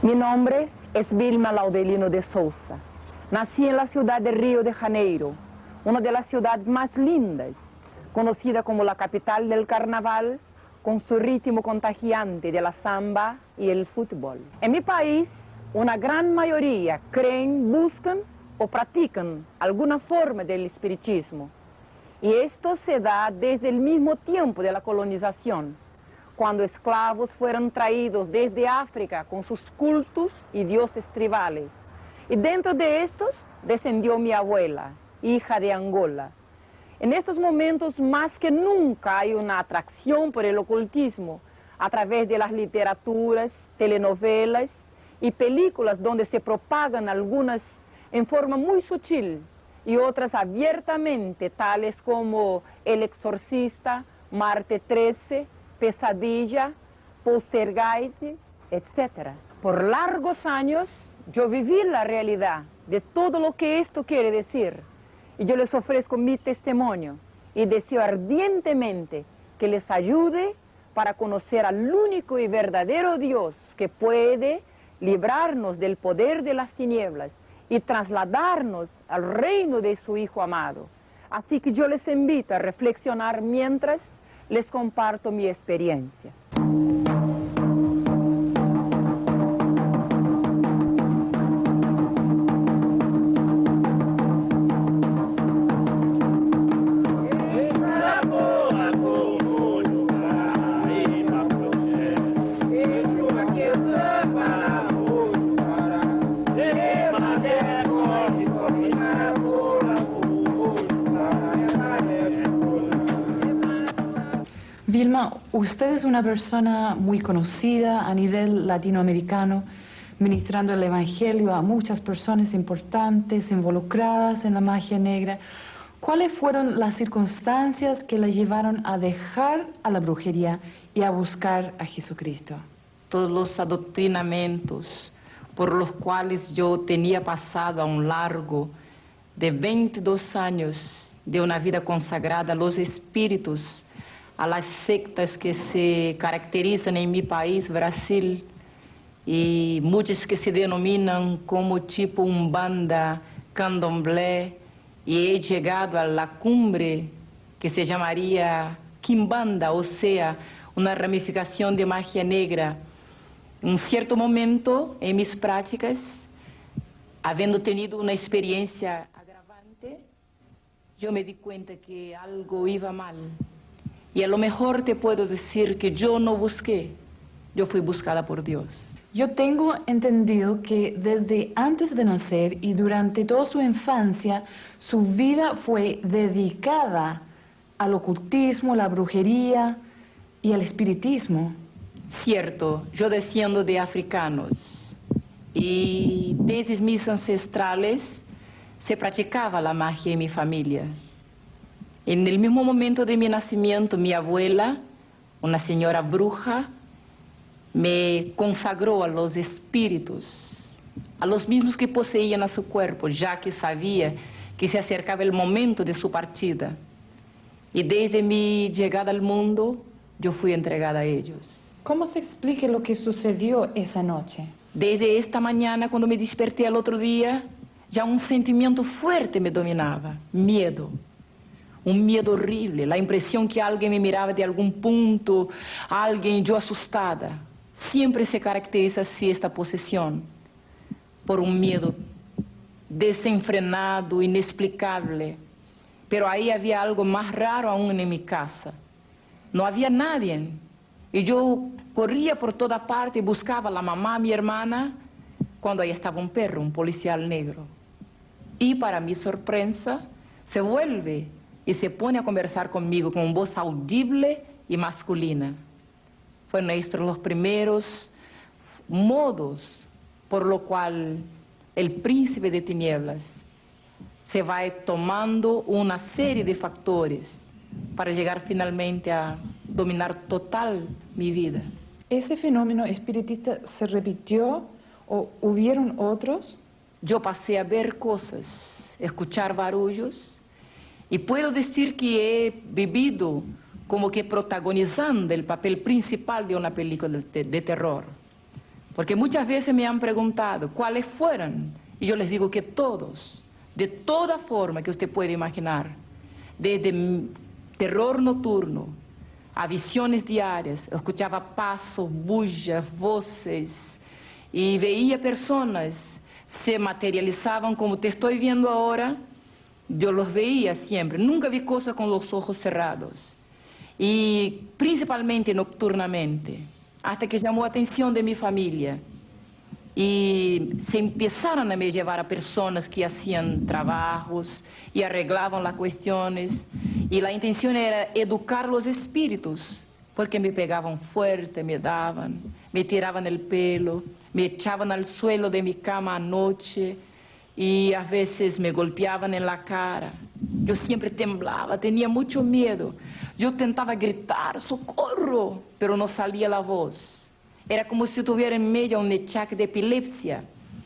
Mi nombre es Vilma Laudelino de Souza. Nací en la ciudad de Río de Janeiro, una de las ciudades más lindas, conocida como la capital del carnaval, con su ritmo contagiante de la samba y el fútbol. En mi país, una gran mayoría creen, buscan o practican alguna forma del espiritismo. Y esto se da desde el mismo tiempo de la colonización, cuando esclavos fueron traídos desde África con sus cultos y dioses tribales. Y dentro de estos descendió mi abuela, hija de Angola. En estos momentos más que nunca hay una atracción por el ocultismo a través de las literaturas, telenovelas y películas donde se propagan algunas en forma muy sutil y otras abiertamente, tales como El Exorcista, Marte 13, Pesadilla, Poltergeist, etc. Por largos años yo viví la realidad de todo lo que esto quiere decir. Y yo les ofrezco mi testimonio y deseo ardientemente que les ayude para conocer al único y verdadero Dios que puede librarnos del poder de las tinieblas y trasladarnos al reino de su Hijo amado. Así que yo les invito a reflexionar mientras les comparto mi experiencia. Vilma, usted es una persona muy conocida a nivel latinoamericano, ministrando el Evangelio a muchas personas importantes involucradas en la magia negra. ¿Cuáles fueron las circunstancias que la llevaron a dejar a la brujería y a buscar a Jesucristo? Todos los adoctrinamientos por los cuales yo tenía pasado a un largo de 22 años de una vida consagrada a los espíritus, a las sectas que se caracterizan en mi país, Brasil, y muchas que se denominan como tipo Umbanda, Candomblé, y he llegado a la cumbre que se llamaría Quimbanda, o sea, una ramificación de magia negra. En cierto momento en mis prácticas, habiendo tenido una experiencia agravante, yo me di cuenta que algo iba mal. Y a lo mejor te puedo decir que yo no busqué, yo fui buscada por Dios. Yo tengo entendido que desde antes de nacer y durante toda su infancia, su vida fue dedicada al ocultismo, la brujería y al espiritismo. Cierto, yo desciendo de africanos y desde mis ancestrales se practicaba la magia en mi familia. En el mismo momento de mi nacimiento, mi abuela, una señora bruja, me consagró a los espíritus, a los mismos que poseían a su cuerpo, ya que sabía que se acercaba el momento de su partida. Y desde mi llegada al mundo, yo fui entregada a ellos. ¿Cómo se explica lo que sucedió esa noche? Desde esta mañana, cuando me desperté al otro día, ya un sentimiento fuerte me dominaba, miedo. Un miedo horrible, la impresión que alguien me miraba de algún punto, alguien yo asustada. Siempre se caracteriza así esta posesión, por un miedo desenfrenado, inexplicable. Pero ahí había algo más raro aún en mi casa. No había nadie. Y yo corría por toda parte y buscaba a la mamá, a mi hermana, cuando ahí estaba un perro, un policial negro. Y para mi sorpresa, se vuelve y se pone a conversar conmigo con voz audible y masculina. Fueron estos los primeros modos por lo cual el príncipe de tinieblas se va tomando una serie de factores para llegar finalmente a dominar total mi vida. ¿Ese fenómeno espiritista se repitió o hubieron otros? Yo pasé a ver cosas, escuchar barullos, y puedo decir que he vivido como que protagonizando el papel principal de una película de terror. Porque muchas veces me han preguntado cuáles fueron, y yo les digo que todos, de toda forma que usted puede imaginar, desde terror nocturno a visiones diarias, eu escuchaba pasos, bullas, voces, y veía personas se materializaban como te estoy viendo ahora. Yo los veía siempre, nunca vi cosas con los ojos cerrados, y principalmente nocturnamente, hasta que llamó a atención de mi familia, y se empezaron a me llevar a personas que hacían trabajos y arreglaban las cuestiones, y la intención era educar los espíritus, porque me pegaban fuerte, me daban, me tiraban el pelo, me echaban al suelo de mi cama anoche, y a veces me golpeaban en la cara. Yo siempre temblaba, tenía mucho miedo. Yo tentaba gritar, socorro, pero no salía la voz. Era como si tuviera en medio un achaque de epilepsia.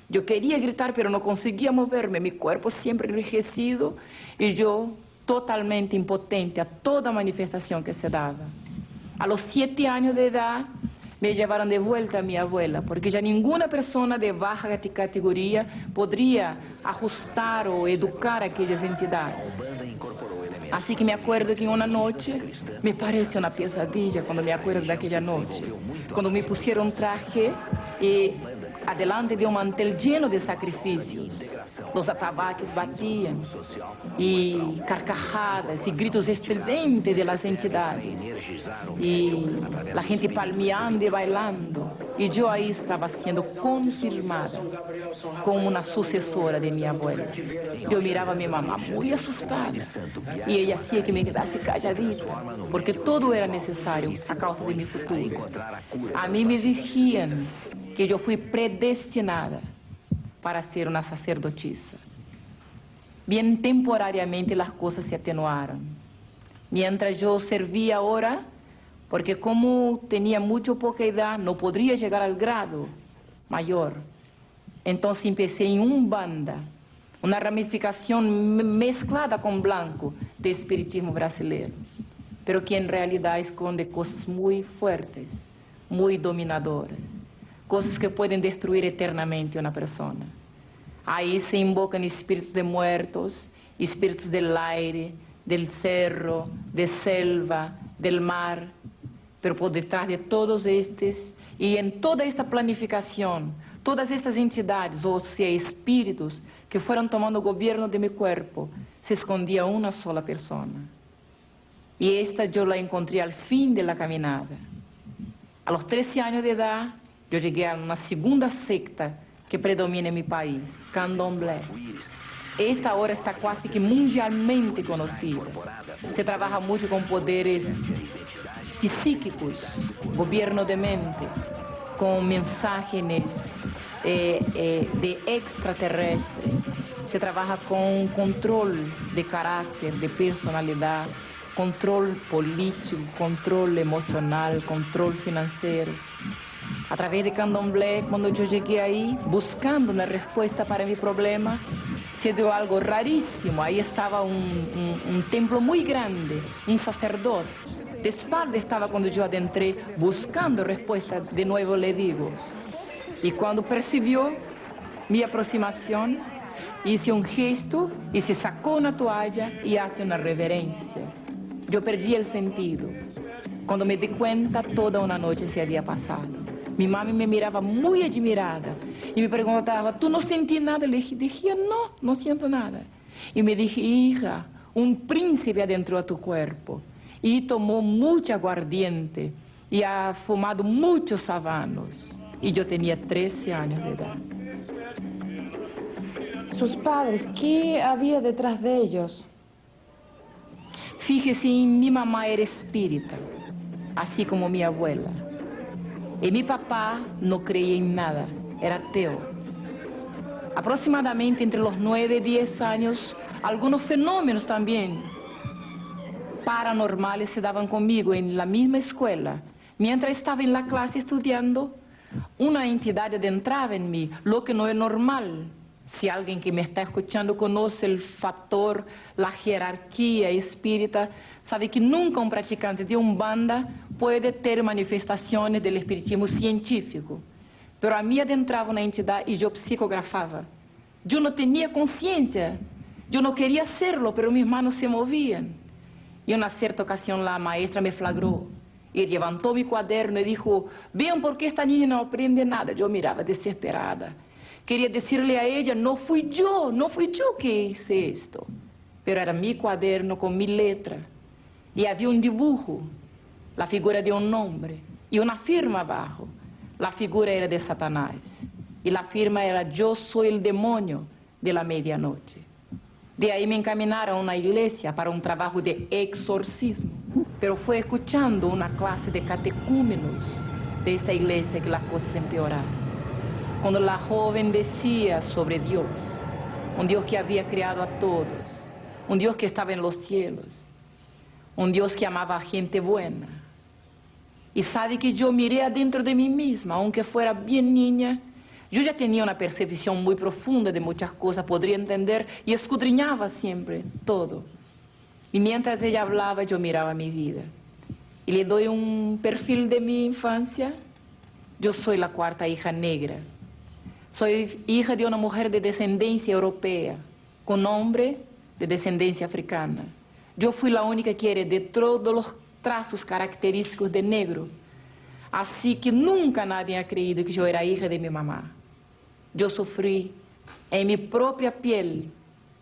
Yo quería gritar, pero no conseguía moverme, mi cuerpo siempre enrijecido, y yo totalmente impotente a toda manifestación que se daba. A los 7 años de edad, me llevaron de vuelta a mi abuela, porque ya ninguna persona de baja categoría podría ajustar o educar a aquellas entidades. Así que me acuerdo que una noche, me parece una pesadilla cuando me acuerdo de aquella noche, cuando me pusieron traje y adelante de un mantel lleno de sacrificios, los atabaques batían, y carcajadas y gritos estridentes de las entidades, y la gente palmeando y bailando, y yo ahí estaba siendo confirmada como una sucesora de mi abuela. Yo miraba a mi mamá muy asustada, y ella hacía que me quedase calladita, porque todo era necesario a causa de mi futuro. A mí me decían que yo fui predestinada para ser una sacerdotisa. Bien temporariamente las cosas se atenuaron. Mientras yo servía ahora, porque como tenía mucho poca edad, no podría llegar al grado mayor. Entonces empecé en Umbanda, una ramificación mezclada con blanco de espiritismo brasileño, pero que en realidad esconde cosas muy fuertes, muy dominadoras, cosas que pueden destruir eternamente a una persona. Ahí se invocan espíritus de muertos, espíritus del aire, del cerro, de selva, del mar, pero por detrás de todos estos, y en toda esta planificación, todas estas entidades, o sea, espíritus que fueron tomando gobierno de mi cuerpo, se escondía una sola persona. Y esta yo la encontré al fin de la caminada. A los 13 años de edad, yo llegué a una segunda secta que predomina en mi país, Candomblé. Esta ahora está casi que mundialmente conocida. Se trabaja mucho con poderes psíquicos, gobierno de mente, con mensajes de extraterrestres. Se trabaja con control de carácter, de personalidad, control político, control emocional, control financiero. A través de Candomblé, cuando yo llegué ahí, buscando una respuesta para mi problema, se dio algo rarísimo. Ahí estaba un templo muy grande, un sacerdote. De espalda estaba cuando yo adentré, buscando respuesta, de nuevo le digo. Y cuando percibió mi aproximación, hice un gesto y se sacó una toalla y hace una reverencia. Yo perdí el sentido. Cuando me di cuenta, toda una noche se había pasado. Mi mami me miraba muy admirada y me preguntaba, ¿tú no sentí nada? Le dije, no siento nada. Y me dije, hija, un príncipe adentró a tu cuerpo y tomó mucha aguardiente y ha fumado muchos habanos. Y yo tenía 13 años de edad. Sus padres, ¿qué había detrás de ellos? Fíjese, mi mamá era espírita, así como mi abuela. Y mi papá no creía en nada, era ateo. Aproximadamente entre los 9 y 10 años, algunos fenómenos también paranormales se daban conmigo en la misma escuela. Mientras estaba en la clase estudiando, una entidad adentraba en mí, lo que no es normal. Si alguien que me está escuchando conoce el factor, la jerarquía espírita, sabe que nunca un practicante de Umbanda puede ter manifestaciones del espiritismo científico. pero a mí adentraba una entidad y yo psicografaba. Yo no tenía conciencia, yo no quería hacerlo, pero mis manos se movían. Y en una cierta ocasión la maestra me flagró y levantó mi cuaderno y dijo, vean por qué esta niña no aprende nada. Yo miraba desesperada. Quería decirle a ella, no fui yo que hice esto. Pero era mi cuaderno con mi letra. Y había un dibujo, la figura de un hombre, y una firma abajo. La figura era de Satanás. Y la firma era, yo soy el demonio de la medianoche. De ahí me encaminaron a una iglesia para un trabajo de exorcismo. Pero fue escuchando una clase de catecúmenos de esta iglesia que las cosas empeoraron. Cuando la joven decía sobre Dios, un Dios que había creado a todos, un Dios que estaba en los cielos, un Dios que amaba a gente buena. Y sabe que yo miré adentro de mí misma, aunque fuera bien niña, yo ya tenía una percepción muy profunda de muchas cosas, podría entender y escudriñaba siempre todo. Y mientras ella hablaba, yo miraba mi vida. Y le doy un perfil de mi infancia. Yo soy la cuarta hija negra. Soy hija de una mujer de descendencia europea, con hombre de descendencia africana. Yo fui la única que heredé todos los trazos característicos de negro. Así que nunca nadie ha creído que yo era hija de mi mamá. Yo sufrí en mi propia piel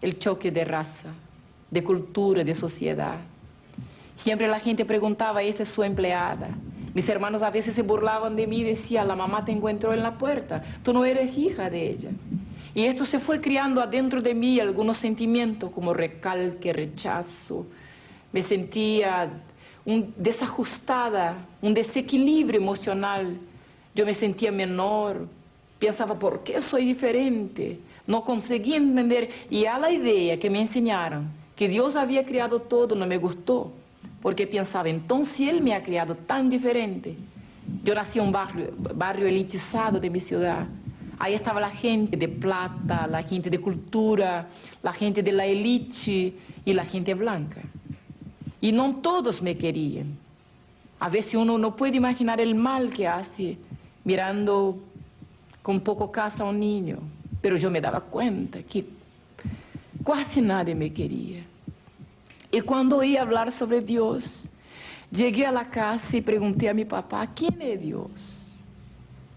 el choque de raza, de cultura, de sociedad. Siempre la gente preguntaba, ¿esta es su empleada? Mis hermanos a veces se burlaban de mí y decían, la mamá te encontró en la puerta, tú no eres hija de ella. Y esto se fue criando adentro de mí algunos sentimientos como recalque, rechazo. Me sentía desajustada, un desequilibrio emocional. Yo me sentía menor, pensaba, ¿por qué soy diferente? No conseguía entender. Y a la idea que me enseñaron, que Dios había creado todo, no me gustó. Porque pensaba, entonces Él me ha creado tan diferente. Yo nací en un barrio elitizado de mi ciudad. Ahí estaba la gente de plata, la gente de cultura, la gente de la élite y la gente blanca. Y no todos me querían. A veces uno no puede imaginar el mal que hace mirando con poco caso a un niño. Pero yo me daba cuenta que casi nadie me quería. Y cuando oí hablar sobre Dios, llegué a la casa y pregunté a mi papá, ¿quién es Dios?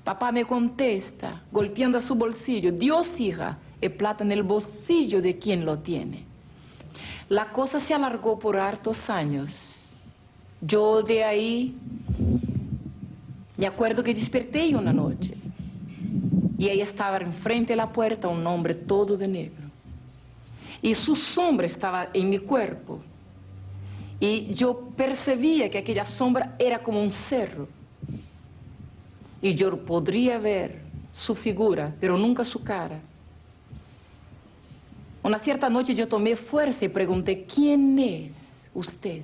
Papá me contesta, golpeando a su bolsillo, Dios, hija, es plata en el bolsillo de quien lo tiene. La cosa se alargó por hartos años. Yo de ahí, me acuerdo que desperté una noche, y ahí estaba enfrente de la puerta un hombre todo de negro. Y su sombra estaba en mi cuerpo. Y yo percibía que aquella sombra era como un cerro. Y yo podría ver su figura, pero nunca su cara. Una cierta noche yo tomé fuerza y pregunté, ¿quién es usted?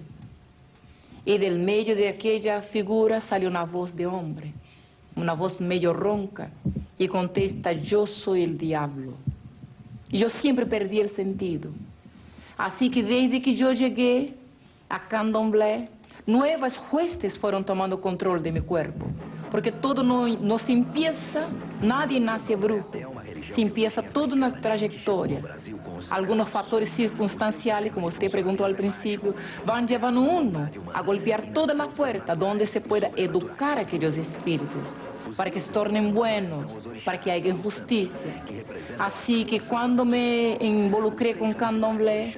Y del medio de aquella figura salió una voz de hombre, una voz medio ronca, y contesta, yo soy el diablo. Y yo siempre perdí el sentido. Así que desde que yo llegué a Candomblé, nuevas huestes fueron tomando control de mi cuerpo. Porque todo no se empieza, nadie nace brujo. Se empieza toda una trayectoria. Algunos factores circunstanciales, como usted preguntó al principio, van llevando uno a golpear toda la puerta donde se pueda educar a aquellos espíritus, para que se tornen buenos, para que haya justicia. Así que cuando me involucré con Candomblé,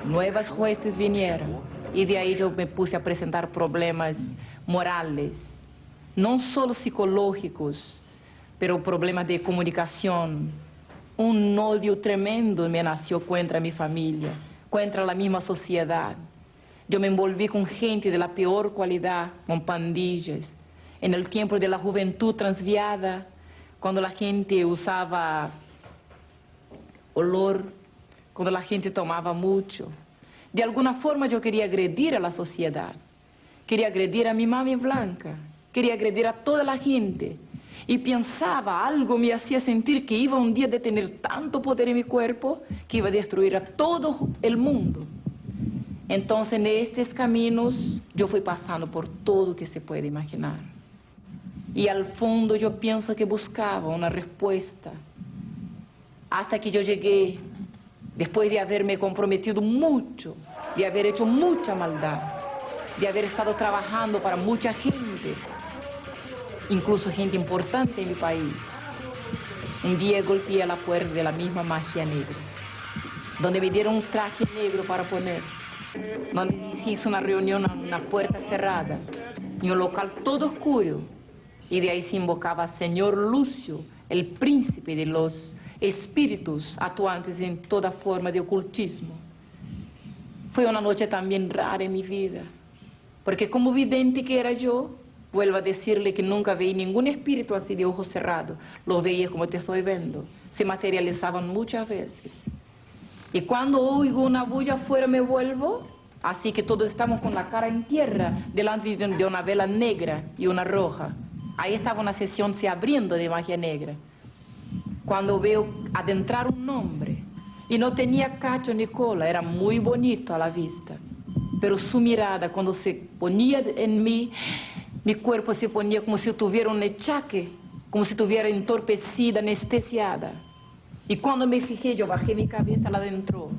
nuevas huestes vinieron, y de ahí yo me puse a presentar problemas morales, no solo psicológicos, pero problemas de comunicación. Un odio tremendo me nació contra mi familia, contra la misma sociedad. Yo me envolví con gente de la peor cualidad, con pandillas. En el tiempo de la juventud transviada, cuando la gente usaba olor, cuando la gente tomaba mucho. De alguna forma yo quería agredir a la sociedad, quería agredir a mi mami blanca, quería agredir a toda la gente. Y pensaba, algo me hacía sentir que iba un día de tener tanto poder en mi cuerpo que iba a destruir a todo el mundo. Entonces en estos caminos yo fui pasando por todo que se puede imaginar. Y al fondo yo pienso que buscaba una respuesta. Hasta que yo llegué, después de haberme comprometido mucho, de haber hecho mucha maldad, de haber estado trabajando para mucha gente, incluso gente importante en mi país. Un día golpeé a la puerta de la misma magia negra, donde me dieron un traje negro para poner, donde se hizo una reunión en una puerta cerrada, en un local todo oscuro, y de ahí se invocaba al Señor Lúcio, el príncipe de los espíritus actuantes en toda forma de ocultismo. Fue una noche también rara en mi vida, porque como vidente que era yo, vuelvo a decirle que nunca vi ningún espíritu así de ojos cerrados. Los veía como te estoy viendo. Se materializaban muchas veces. Y cuando oigo una bulla afuera me vuelvo, así que todos estamos con la cara en tierra, delante de una vela negra y una roja. Ahí estaba una sesión se abriendo de magia negra. Cuando veo adentrar un hombre, y no tenía cacho ni cola, era muy bonito a la vista. Pero su mirada, cuando se ponía en mí, mi cuerpo se ponía como si tuviera un achaque, como si estuviera entorpecida, anestesiada. Y cuando me fijé, yo bajé mi cabeza, la adentro.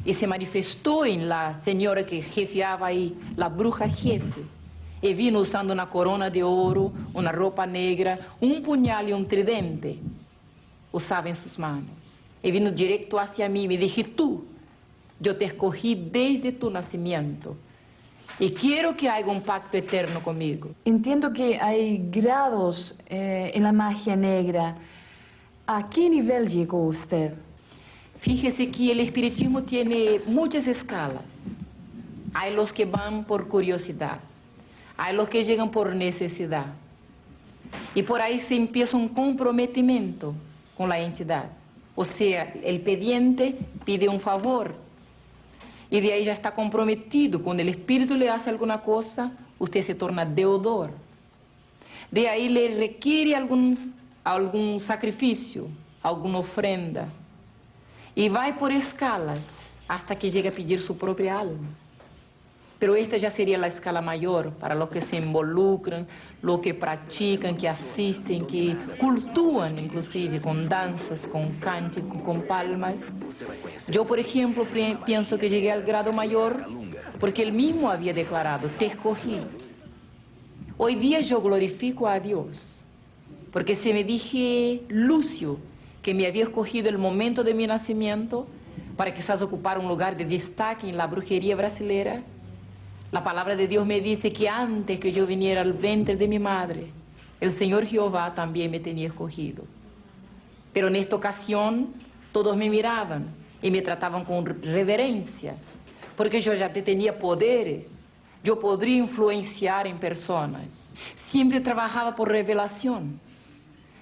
Y se manifestó en la señora que jefeaba ahí, la bruja jefe. Y vino usando una corona de oro, una ropa negra, un puñal y un tridente. Usaba en sus manos. Y vino directo hacia mí y me dije, tú, yo te escogí desde tu nacimiento. Y quiero que haga un pacto eterno conmigo. Entiendo que hay grados en la magia negra. ¿A qué nivel llegó usted? Fíjese que el espiritismo tiene muchas escalas. Hay los que van por curiosidad, hay los que llegan por necesidad. Y por ahí se empieza un comprometimiento con la entidad. O sea, el pidiente pide un favor. Y de ahí ya está comprometido. Cuando el espíritu le hace alguna cosa, usted se torna deudor. De ahí le requiere algún sacrificio, alguna ofrenda. Y va por escalas hasta que llega a pedir su propia alma. Pero esta ya sería la escala mayor para los que se involucran, los que practican, que asisten, que cultúan inclusive con danzas, con cánticos, con palmas. Yo, por ejemplo, pienso que llegué al grado mayor porque él mismo había declarado, te escogí. Hoy día yo glorifico a Dios, porque si me dije Lúcio, que me había escogido el momento de mi nacimiento para quizás ocupar un lugar de destaque en la brujería brasileña, la palabra de Dios me dice que antes que yo viniera al vientre de mi madre, el Señor Jehová también me tenía escogido. Pero en esta ocasión todos me miraban y me trataban con reverencia, porque yo ya tenía poderes, yo podría influenciar en personas. Siempre trabajaba por revelación.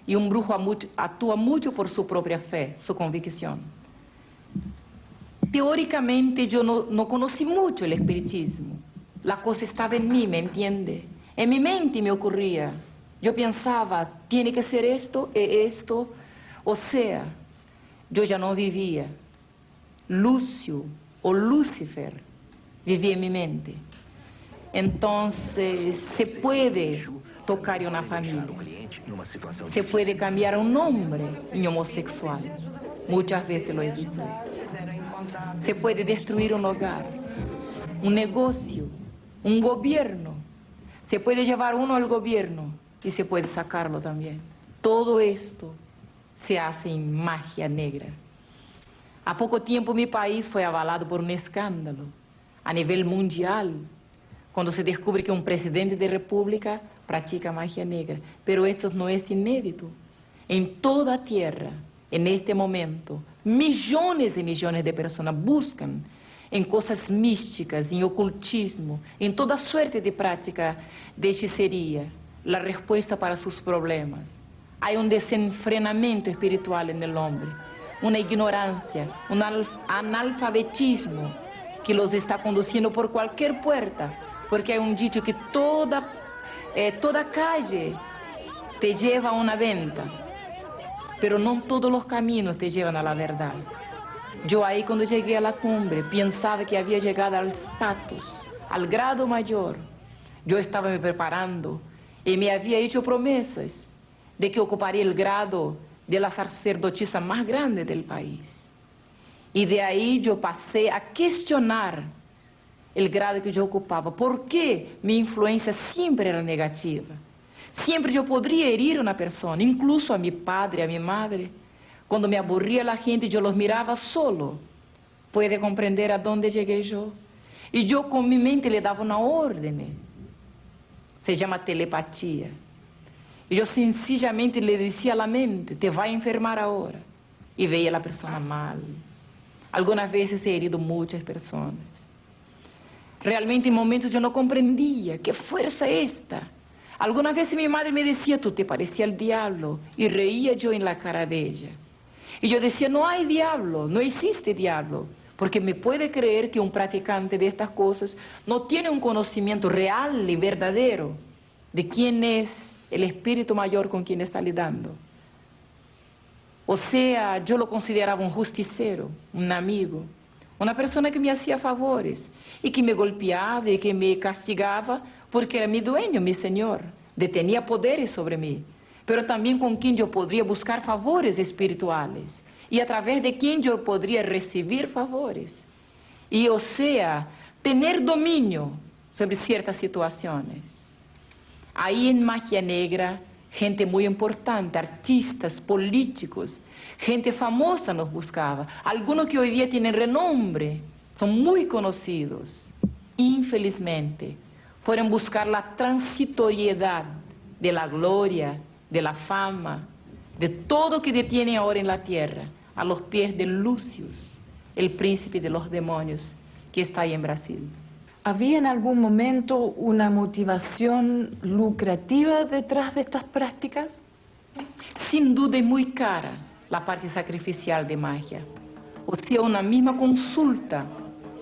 Y un brujo actúa mucho por su propia fe, su convicción. Teóricamente yo no conocí mucho el espiritismo. La cosa estaba en mí, ¿me entiende? En mi mente me ocurría. Yo pensaba, tiene que ser esto, esto. O sea, yo ya no vivía. Lúcio o Lúcifer vivía en mi mente. Entonces, se puede tocar en una familia. Se puede cambiar un hombre en homosexual. Muchas veces lo he visto. Se puede destruir un hogar, un negocio, un gobierno. Se puede llevar uno al gobierno y se puede sacarlo también. Todo esto se hace en magia negra. Há poco tiempo mi país fue avalado por un escándalo a nivel mundial, cuando se descubre que un presidente de república practica magia negra. Pero esto no es inédito. En toda tierra, en este momento, millones y millones de personas buscan en cosas místicas, en ocultismo, en toda suerte de práctica de hechicería, la respuesta para sus problemas. Hay un desenfrenamiento espiritual en el hombre, una ignorancia, un analfabetismo que los está conduciendo por cualquier puerta, porque hay un dicho que toda calle te lleva a una venta, pero no todos los caminos te llevan a la verdad. Yo ahí cuando llegué a la cumbre pensaba que había llegado al estatus, al grado mayor. Yo estaba me preparando y me había hecho promesas de que ocuparía el grado de la sacerdotisa más grande del país. Y de ahí yo pasé a cuestionar el grado que yo ocupaba. ¿Por qué mi influencia siempre era negativa? Siempre yo podría herir a una persona, incluso a mi padre, a mi madre. Cuando me aburría la gente, yo los miraba solo. ¿Puede comprender a dónde llegué yo? Y yo con mi mente le daba una orden. Se llama telepatía. Y yo sencillamente le decía a la mente, te va a enfermar ahora. Y veía a la persona mal. Algunas veces he herido muchas personas. Realmente en momentos yo no comprendía qué fuerza esta. Algunas veces mi madre me decía, tú te parecías al diablo. Y reía yo en la cara de ella. Y yo decía, no hay diablo, no existe diablo. Porque me puede creer que un practicante de estas cosas no tiene un conocimiento real y verdadero de quién es el espíritu mayor con quien está lidando. O sea, yo lo consideraba un justicero, un amigo, una persona que me hacía favores y que me golpeaba y que me castigaba porque era mi dueño, mi señor, tenía poderes sobre mí, pero también con quien yo podría buscar favores espirituales y a través de quien yo podría recibir favores. Y o sea, tener dominio sobre ciertas situaciones. Ahí en Magia Negra, gente muy importante, artistas, políticos, gente famosa nos buscaba. Algunos que hoy día tienen renombre, son muy conocidos. Infelizmente, fueron buscar la transitoriedad de la gloria, de la fama, de todo que detiene ahora en la tierra, a los pies de Lucius, el príncipe de los demonios, que está ahí en Brasil. ¿Había en algún momento una motivación lucrativa detrás de estas prácticas? Sin duda es muy cara la parte sacrificial de magia. O sea, una misma consulta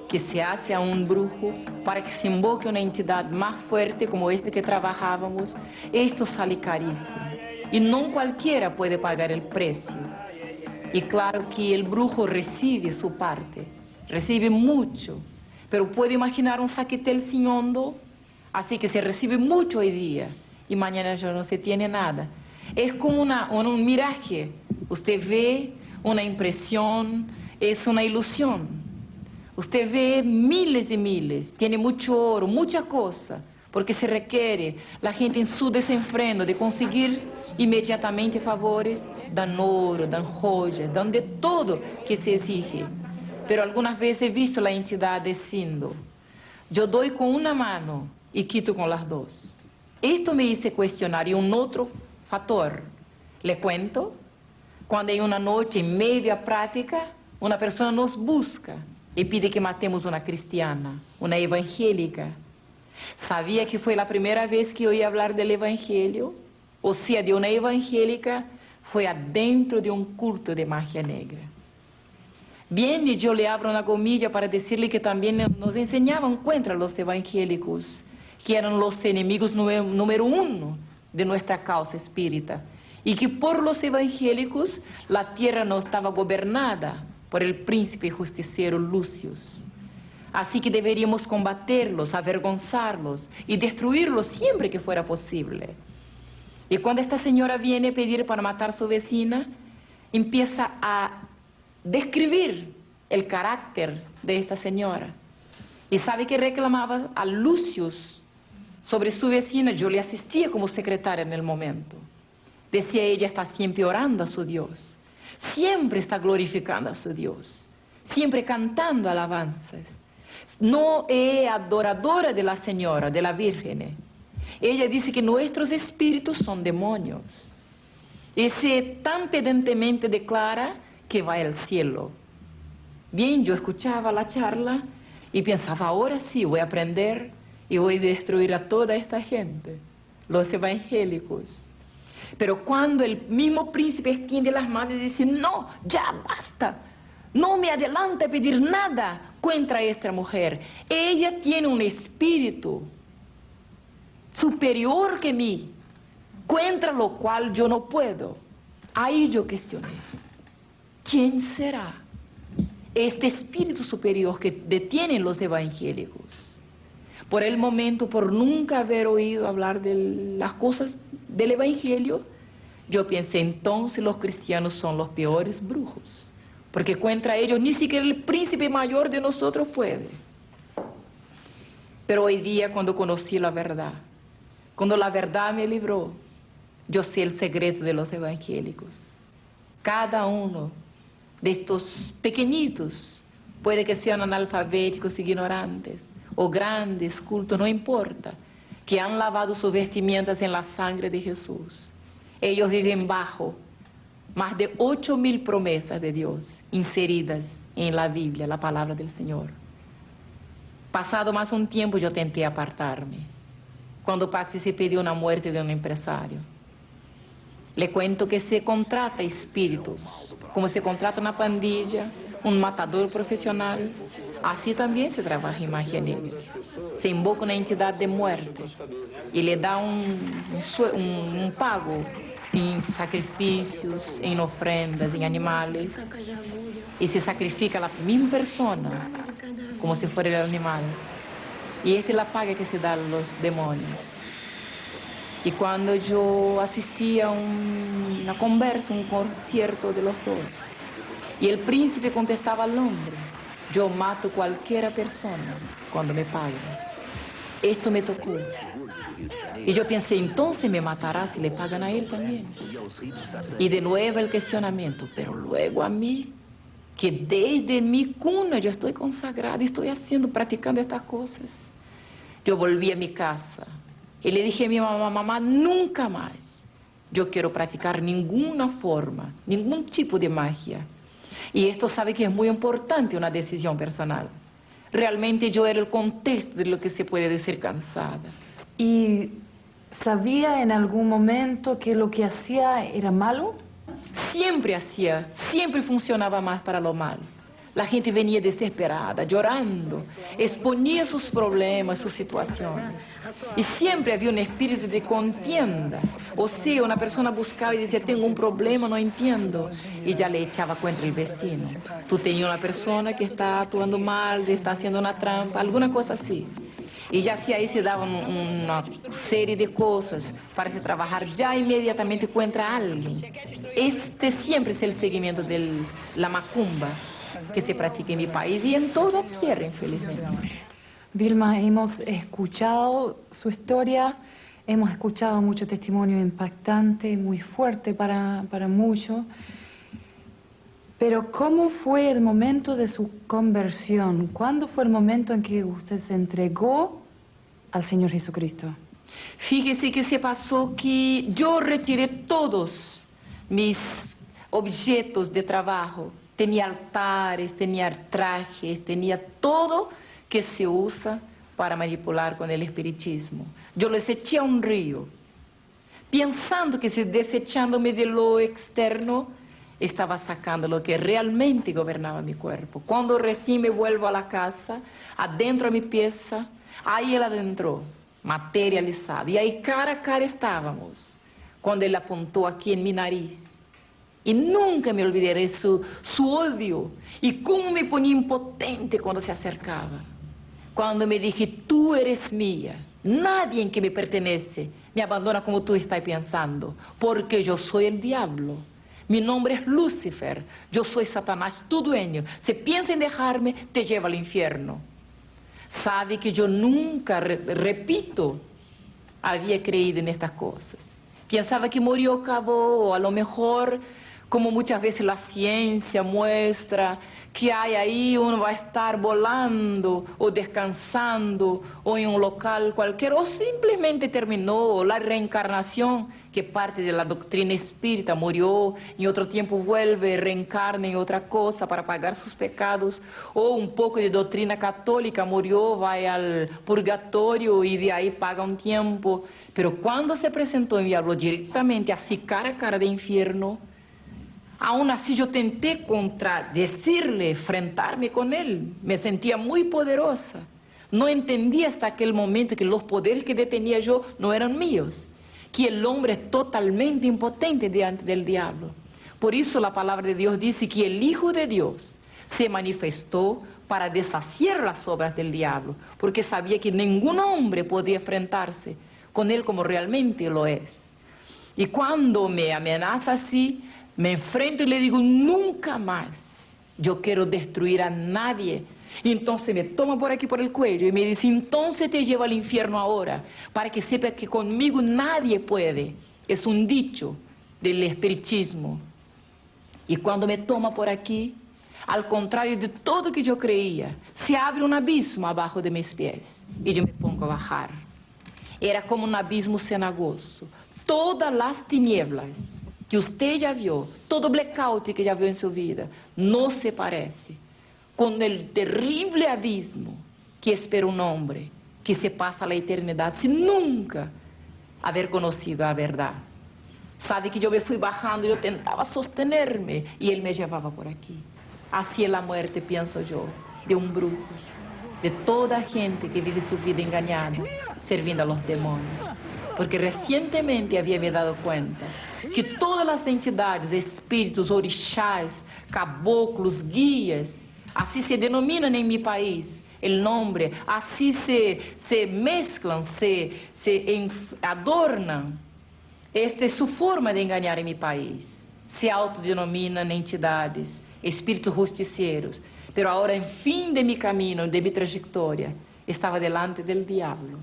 que se hace a un brujo para que se invoque una entidad más fuerte como esta que trabajábamos, esto sale carísimo. Y no cualquiera puede pagar el precio. Y claro que el brujo recibe su parte, recibe mucho. Pero puede imaginar un saquetel sin hondo, así que se recibe mucho hoy día y mañana ya no se tiene nada. Es como un miraje. Usted ve una impresión, es una ilusión. Usted ve miles y miles, tiene mucho oro, mucha cosa, porque se requiere la gente en su desenfreno de conseguir inmediatamente favores, dan oro, dan joyas, dan de todo que se exige. Pero algunas veces he visto la entidad diciendo, yo doy con una mano y quito con las dos. Esto me hizo cuestionar. Y un otro factor, le cuento, cuando en una noche en media práctica, una persona nos busca y pide que matemos una cristiana, una evangélica. Sabía que fue la primera vez que oí hablar del evangelio, o sea, de una evangélica, fue adentro de un culto de magia negra. Bien, y yo le abro una comilla para decirle que también nos enseñaban contra los evangélicos, que eran los enemigos número uno de nuestra causa espírita, y que por los evangélicos la tierra no estaba gobernada por el príncipe justiciero Lucius. Así que deberíamos combaterlos, avergonzarlos y destruirlos siempre que fuera posible. Y cuando esta señora viene a pedir para matar a su vecina, empieza a describir el carácter de esta señora. Y sabe que reclamaba a Lucius sobre su vecina. Yo le asistía como secretaria en el momento. Decía, ella está siempre orando a su Dios, siempre está glorificando a su Dios, siempre cantando alabanzas. No es adoradora de la señora, de la Virgen. Ella dice que nuestros espíritus son demonios. Y se tan pedantemente declara que va al cielo. Bien, yo escuchaba la charla y pensaba, ahora sí voy a aprender y voy a destruir a toda esta gente, los evangélicos. Pero cuando el mismo príncipe extiende las manos y dice, no, ya basta, no me adelante a pedir nada contra esta mujer. Ella tiene un espíritu superior que mí, contra lo cual yo no puedo. Ahí yo cuestioné. ¿Quién será este espíritu superior que detienen los evangélicos? por el momento, por nunca haber oído hablar de las cosas del Evangelio, yo pensé, entonces los cristianos son los peores brujos, porque contra ellos ni siquiera el príncipe mayor de nosotros puede. Pero hoy día, cuando conocí la verdad, cuando la verdad me libró, yo sé el secreto de los evangélicos. Cada uno de estos pequeñitos, puede que sean analfabéticos, ignorantes, o grandes, cultos, no importa, que han lavado sus vestimentas en la sangre de Jesús. Ellos viven bajo más de 8.000 promesas de Dios inseridas en la Biblia, la palabra del Señor. Pasado más un tiempo, yo tenté apartarme, cuando participé de una muerte de un empresario. Le cuento que se contrata espíritus, como se contrata una pandilla, un matador profesional, así también se trabaja en magia negra. Se invoca una entidad de muerte y le da un pago en sacrificios, en ofrendas, en animales, y se sacrifica a la misma persona, como si fuera el animal. Y esa es la paga que se da a los demonios. Y cuando yo asistí a una conversa, un concierto de los dos, y el príncipe contestaba al hombre, yo mato cualquier persona cuando me paguen. Esto me tocó. Y yo pensé, entonces me matará si le pagan a él también. Y de nuevo el cuestionamiento, pero luego a mí, que desde mi cuna yo estoy consagrada, estoy practicando estas cosas. Yo volví a mi casa y le dije a mi mamá, mamá, nunca más yo quiero practicar ninguna forma, ningún tipo de magia. Y esto sabe que es muy importante, una decisión personal. Realmente yo era el contexto de lo que se puede decir cansada. ¿Y sabía en algún momento que lo que hacía era malo? Siempre funcionaba más para lo malo. La gente venía desesperada, llorando, exponía sus problemas, sus situaciones. Y siempre había un espíritu de contienda. O sea, una persona buscaba y decía, tengo un problema, no entiendo. Y ya le echaba contra el vecino. Tú tenías una persona que está actuando mal, está haciendo una trampa, alguna cosa así. Y ya si ahí se daban una serie de cosas para se trabajar ya inmediatamente contra alguien. Este siempre es el seguimiento de la macumba que se practica en mi país y en toda tierra, infelizmente. Vilma, hemos escuchado su historia, hemos escuchado mucho testimonio impactante, muy fuerte para muchos. Pero ¿cómo fue el momento de su conversión? ¿Cuándo fue el momento en que usted se entregó al Señor Jesucristo? Fíjese que se pasó que yo retiré todos mis objetos de trabajo. Tenía altares, tenía trajes, tenía todo que se usa para manipular con el espiritismo. Yo los eché a un río, pensando que si desechándome de lo externo, estaba sacando lo que realmente gobernaba mi cuerpo. Cuando recién me vuelvo a la casa, adentro de mi pieza, ahí él adentró, materializado. Y ahí cara a cara estábamos, cuando él apuntó aquí en mi nariz. Y nunca me olvidaré su odio y cómo me ponía impotente cuando se acercaba. Cuando me dije, tú eres mía, nadie que me pertenece me abandona como tú estás pensando, porque yo soy el diablo. Mi nombre es Lucifer, yo soy Satanás, tu dueño. Si piensas en dejarme, te lleva al infierno. Sabe que yo nunca, repito, había creído en estas cosas. Pensaba que murió, acabó, o a lo mejor, como muchas veces la ciencia muestra, que hay ahí uno va a estar volando o descansando o en un local cualquier, o simplemente terminó la reencarnación, que parte de la doctrina espírita, murió, en otro tiempo vuelve, reencarna en otra cosa para pagar sus pecados, o un poco de doctrina católica, murió, va al purgatorio y de ahí paga un tiempo. Pero cuando se presentó y me habló directamente así cara a cara de infierno, aún así yo tenté contradecirle, enfrentarme con él. Me sentía muy poderosa. No entendía hasta aquel momento que los poderes que detenía yo no eran míos, que el hombre es totalmente impotente diante del diablo. Por eso la palabra de Dios dice que el Hijo de Dios se manifestó para deshacer las obras del diablo, porque sabía que ningún hombre podía enfrentarse con él como realmente lo es. Y cuando me amenaza así, me enfrento y le digo, nunca más yo quiero destruir a nadie. Y entonces me toma por aquí por el cuello y me dice, entonces te llevo al infierno ahora, para que sepas que conmigo nadie puede. Es un dicho del espiritismo. Y cuando me toma por aquí, al contrario de todo que yo creía, se abre un abismo abajo de mis pies y yo me pongo a bajar. Era como un abismo cenagoso. Todas las tinieblas que usted ya vio, todo blackout que ya vio en su vida, no se parece con el terrible abismo que espera un hombre que se pasa la eternidad sin nunca haber conocido a verdad. Sabe que yo me fui bajando, yo tentaba sostenerme y él me llevaba por aquí. Así es la muerte, pienso yo, de un brujo, de toda gente que vive su vida engañada, sirviendo a los demonios. Porque recientemente había me dado cuenta que todas las entidades, espíritus, orixás, caboclos, guías, así se denominan en mi país, el nombre, así se mezclan, se adornan. Esta es su forma de engañar en mi país. Se autodenominan entidades, espíritus justicieros. Pero ahora, en fin de mi camino, de mi trayectoria, estaba delante del diablo.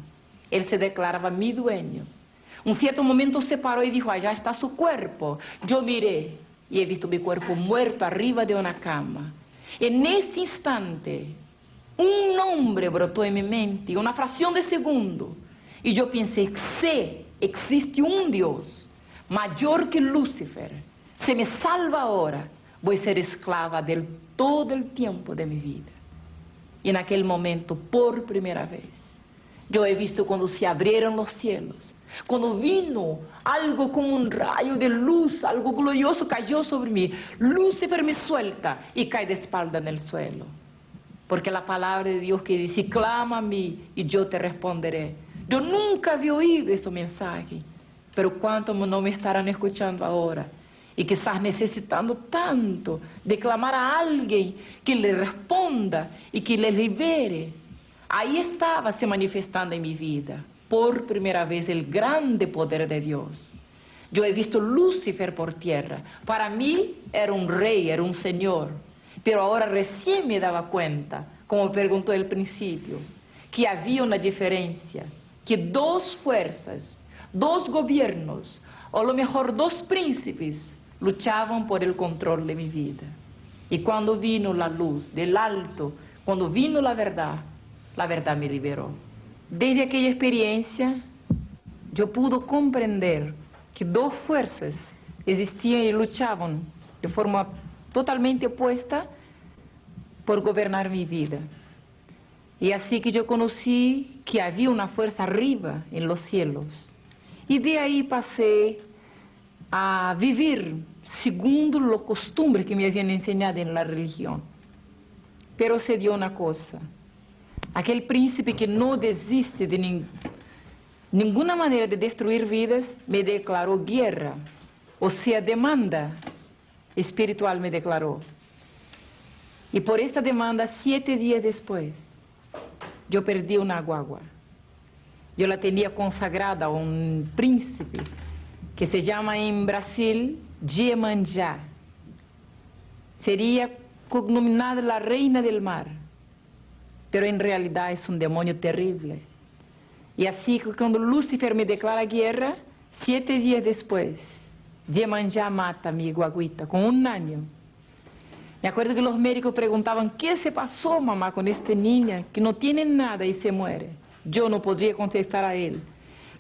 Él se declaraba mi dueño. Un cierto momento se paró y dijo, allá está su cuerpo. Yo miré y he visto mi cuerpo muerto arriba de una cama. En este instante, un nombre brotó en mi mente, una fracción de segundo. Y yo pensé, sé, existe un Dios mayor que Lucifer. Se me salva ahora, voy a ser esclava de él todo el tiempo de mi vida. Y en aquel momento, por primera vez, yo he visto cuando se abrieron los cielos, cuando vino algo como un rayo de luz, algo glorioso cayó sobre mí. Lucifer me suelta y cae de espalda en el suelo. Porque la palabra de Dios que dice, clama a mí y yo te responderé. Yo nunca había oído este mensaje, pero cuántos no me estarán escuchando ahora y quizás necesitando tanto de clamar a alguien que le responda y que le libere. Ahí estaba se manifestando en mi vida, por primera vez, el grande poder de Dios. Yo he visto Lucifer por tierra. Para mí era un rey, era un señor. Pero ahora recién me daba cuenta, como preguntó al principio, que había una diferencia, que dos fuerzas, dos gobiernos, o a lo mejor dos príncipes, luchaban por el control de mi vida. Y cuando vino la luz del alto, cuando vino la verdad me liberó. Desde aquella experiencia, yo pude comprender que dos fuerzas existían y luchaban de forma totalmente opuesta por gobernar mi vida. Y así que yo conocí que había una fuerza arriba en los cielos. Y de ahí pasé a vivir segundo las costumbres que me habían enseñado en la religión. Pero se dio una cosa. Aquel príncipe que no desiste de ninguna manera de destruir vidas, me declaró guerra. O sea, demanda espiritual me declaró. Y por esta demanda, 7 días después, yo perdí una guagua. Yo la tenía consagrada a un príncipe que se llama en Brasil Iemanjá. Sería cognominada la reina del mar, pero en realidad es un demonio terrible. Y así que cuando Lucifer me declara guerra, 7 días después, Iemanjá mata a mi guaguita con 1 año. Me acuerdo que los médicos preguntaban, ¿qué se pasó, mamá, con esta niña que no tiene nada y se muere? Yo no podría contestar a él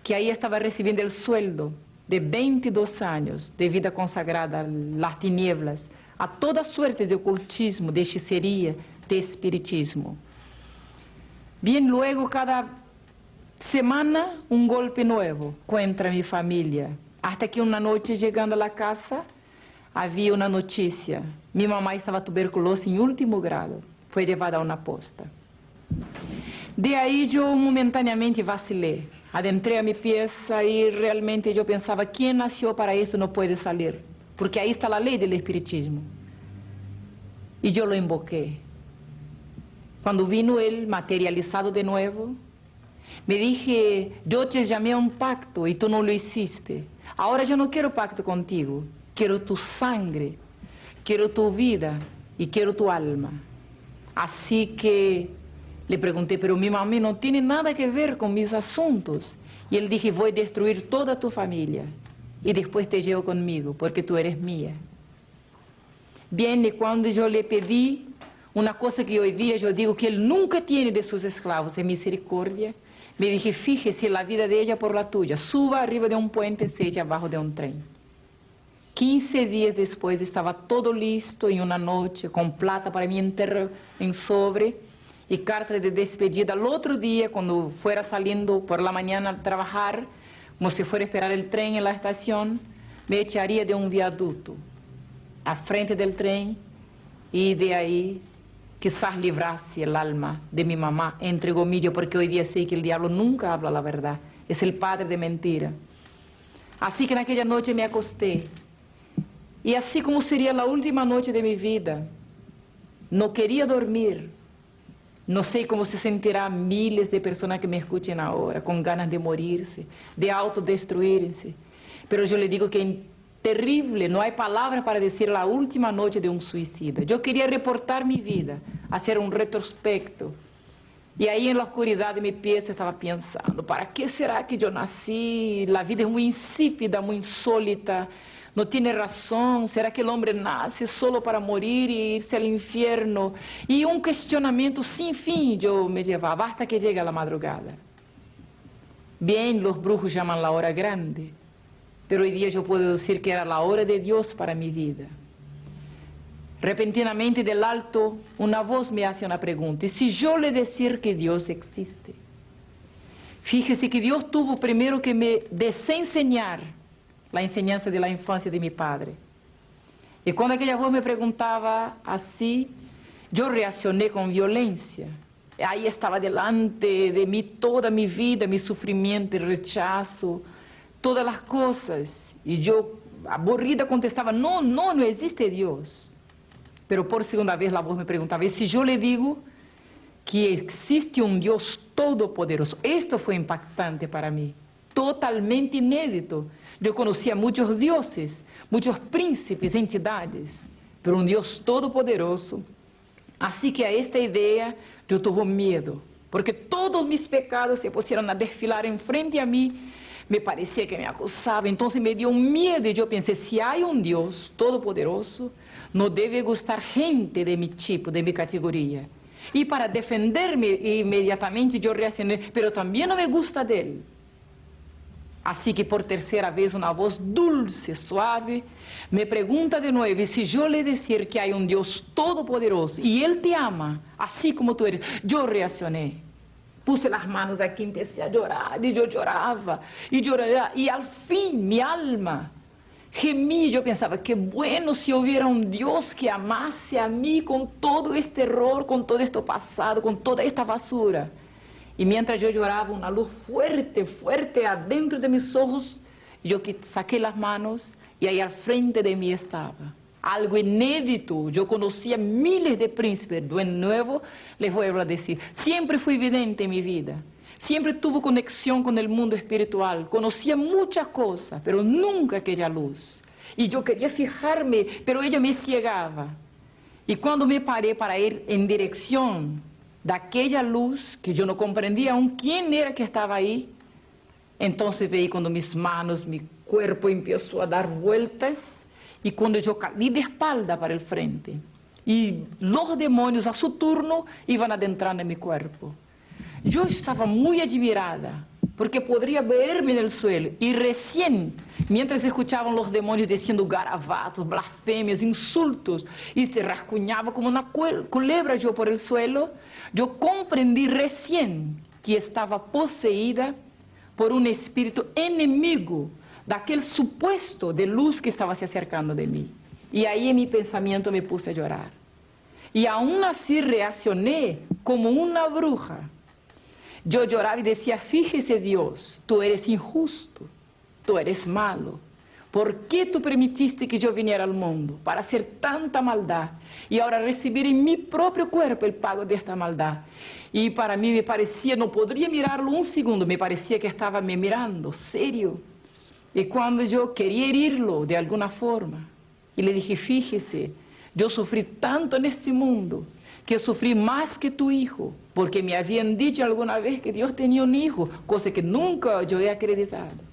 que ahí estaba recibiendo el sueldo de 22 años de vida consagrada a las tinieblas, a toda suerte de ocultismo, de hechicería, de espiritismo. Bien, luego cada semana un golpe nuevo contra mi familia, hasta que una noche llegando a la casa había una noticia. Mi mamá estaba tuberculosa en último grado, fue llevada a una posta. De ahí yo momentáneamente vacilé, adentré a mi pieza y realmente yo pensaba, ¿quién nació para esto no puede salir? Porque ahí está la ley del espiritismo. Y yo lo invoqué. Cuando vino él materializado de nuevo, me dije, yo te llamé a un pacto y tú no lo hiciste. Ahora yo no quiero pacto contigo, quiero tu sangre, quiero tu vida y quiero tu alma. Así que le pregunté, pero mi mamá no tiene nada que ver con mis asuntos. Y él dije, voy a destruir toda tu familia y después te llevo conmigo porque tú eres mía. Bien, y cuando yo le pedí una cosa que hoy día yo digo que él nunca tiene de sus esclavos, es misericordia, me dije, fíjese la vida de ella por la tuya, suba arriba de un puente, se echa abajo de un tren. 15 días después estaba todo listo en una noche, con plata para mi entierro en sobre y carta de despedida. Al otro día, cuando fuera saliendo por la mañana a trabajar, como si fuera a esperar el tren en la estación, me echaría de un viaducto a frente del tren y de ahí quizás librase el alma de mi mamá, entre comillas, porque hoy día sé que el diablo nunca habla la verdad, es el padre de mentira. Así que en aquella noche me acosté, y así como sería la última noche de mi vida, no quería dormir. No sé cómo se sentirán miles de personas que me escuchen ahora, con ganas de morirse, de autodestruirse, pero yo le digo que es terrible, no hay palabras para decir la última noche de un suicida. Yo quería reportar mi vida, hacer un retrospecto. Y ahí en la oscuridad de mi pieza estaba pensando, ¿para qué será que yo nací? La vida es muy insípida, muy insólita, no tiene razón. ¿Será que el hombre nace solo para morir y irse al infierno? Y un cuestionamiento sin fin yo me llevaba hasta que llega la madrugada. Bien, los brujos llaman la hora grande, pero hoy día yo puedo decir que era la hora de Dios para mi vida. Repentinamente del alto, una voz me hace una pregunta. ¿Y si yo le decir que Dios existe? Fíjese que Dios tuvo primero que me desenseñar la enseñanza de la infancia de mi padre. Y cuando aquella voz me preguntaba así, yo reaccioné con violencia. Ahí estaba delante de mí toda mi vida, mi sufrimiento, el rechazo, todas las cosas. Y yo, aburrida, contestaba, no, no, no existe Dios. Pero por segunda vez la voz me preguntaba, ¿y si yo le digo que existe un Dios todopoderoso? Esto fue impactante para mí, totalmente inédito. Yo conocía muchos dioses, muchos príncipes, entidades, pero un Dios todopoderoso. Así que a esta idea yo tuve miedo, porque todos mis pecados se pusieron a desfilar enfrente a mí. Me parecía que me acusaba, entonces me dio un miedo y yo pensé, si hay un Dios todopoderoso, no debe gustar gente de mi tipo, de mi categoría. Y para defenderme inmediatamente yo reaccioné, pero también no me gusta de él. Así que por tercera vez una voz dulce, suave, me pregunta de nuevo, y si yo le decir que hay un Dios todopoderoso y Él te ama, así como tú eres, yo reaccioné. Puse las manos aquí, empecé a llorar, y yo lloraba, y al fin mi alma gemí. Yo pensaba, qué bueno si hubiera un Dios que amase a mí con todo este error, con todo esto pasado, con toda esta basura. Y mientras yo lloraba, una luz fuerte, fuerte adentro de mis ojos, yo saqué las manos y ahí al frente de mí estaba algo inédito. Yo conocía miles de príncipes. De nuevo les voy a decir, siempre fui vidente en mi vida, siempre tuve conexión con el mundo espiritual, conocía muchas cosas, pero nunca aquella luz. Y yo quería fijarme, pero ella me ciegaba. Y cuando me paré para ir en dirección de aquella luz, que yo no comprendía aún quién era que estaba ahí, entonces veí cuando mis manos, mi cuerpo empezó a dar vueltas, y cuando yo caí de espalda para el frente, y los demonios a su turno iban adentrando en mi cuerpo. Yo estaba muy admirada, porque podría verme en el suelo, y recién, mientras escuchaban los demonios diciendo garabatos, blasfemias, insultos, y se rascuñaba como una culebra yo por el suelo, yo comprendí recién que estaba poseída por un espíritu enemigo de aquel supuesto de luz que estaba se acercando de mí. Y ahí en mi pensamiento me puse a llorar. Y aún así reaccioné como una bruja. Yo lloraba y decía, fíjese Dios, tú eres injusto, tú eres malo, ¿Por qué tú permitiste que yo viniera al mundo para hacer tanta maldad y ahora recibir en mi propio cuerpo el pago de esta maldad? Y para mí me parecía, no podría mirarlo un segundo, me parecía que estaba me mirando, serio. Y cuando yo quería herirlo de alguna forma, y le dije, fíjese, yo sufrí tanto en este mundo, que sufrí más que tu hijo, porque me habían dicho alguna vez que Dios tenía un hijo, cosa que nunca yo he acreditado.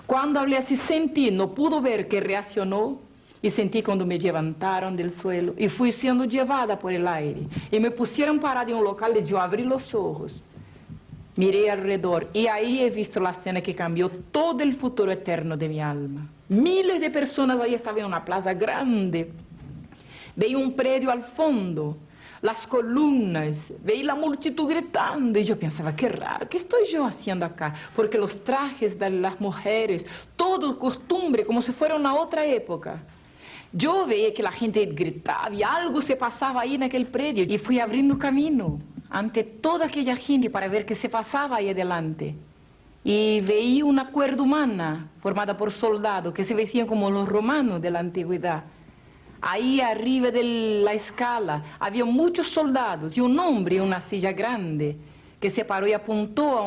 Cuando hablé así sentí, no pudo ver que reaccionó, y sentí cuando me levantaron del suelo, y fui siendo llevada por el aire, y me pusieron parada en un local y yo abrí los ojos, miré alrededor, y ahí he visto la escena que cambió todo el futuro eterno de mi alma. Miles de personas ahí estaban en una plaza grande, veía un predio al fondo, las columnas, veía la multitud gritando, y yo pensaba, qué raro, ¿qué estoy yo haciendo acá? Porque los trajes de las mujeres, todo costumbre, como si fuera una otra época. Yo veía que la gente gritaba y algo se pasaba ahí en aquel predio, y fui abriendo camino ante toda aquella gente para ver qué se pasaba ahí adelante. Y veía una cuerda humana formada por soldados que se vestían como los romanos de la antigüedad. Ahí arriba de la escala había muchos soldados y un hombre en una silla grande que se paró y apuntó a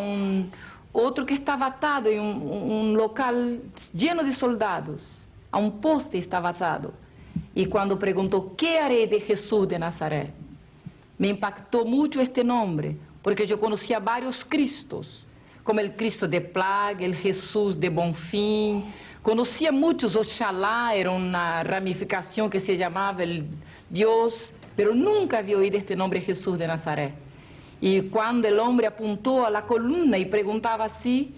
otro que estaba atado en un local lleno de soldados. A un poste estaba atado. Y cuando preguntó, ¿qué haré de Jesús de Nazaret? Me impactó mucho este nombre, porque yo conocía varios Cristos, como el Cristo de Plaga, el Jesús de Bonfim. Conocía muchos, Oxalá era una ramificación que se llamaba el Dios, pero nunca había oído este nombre Jesús de Nazaret. Y cuando el hombre apuntó a la columna y preguntaba así,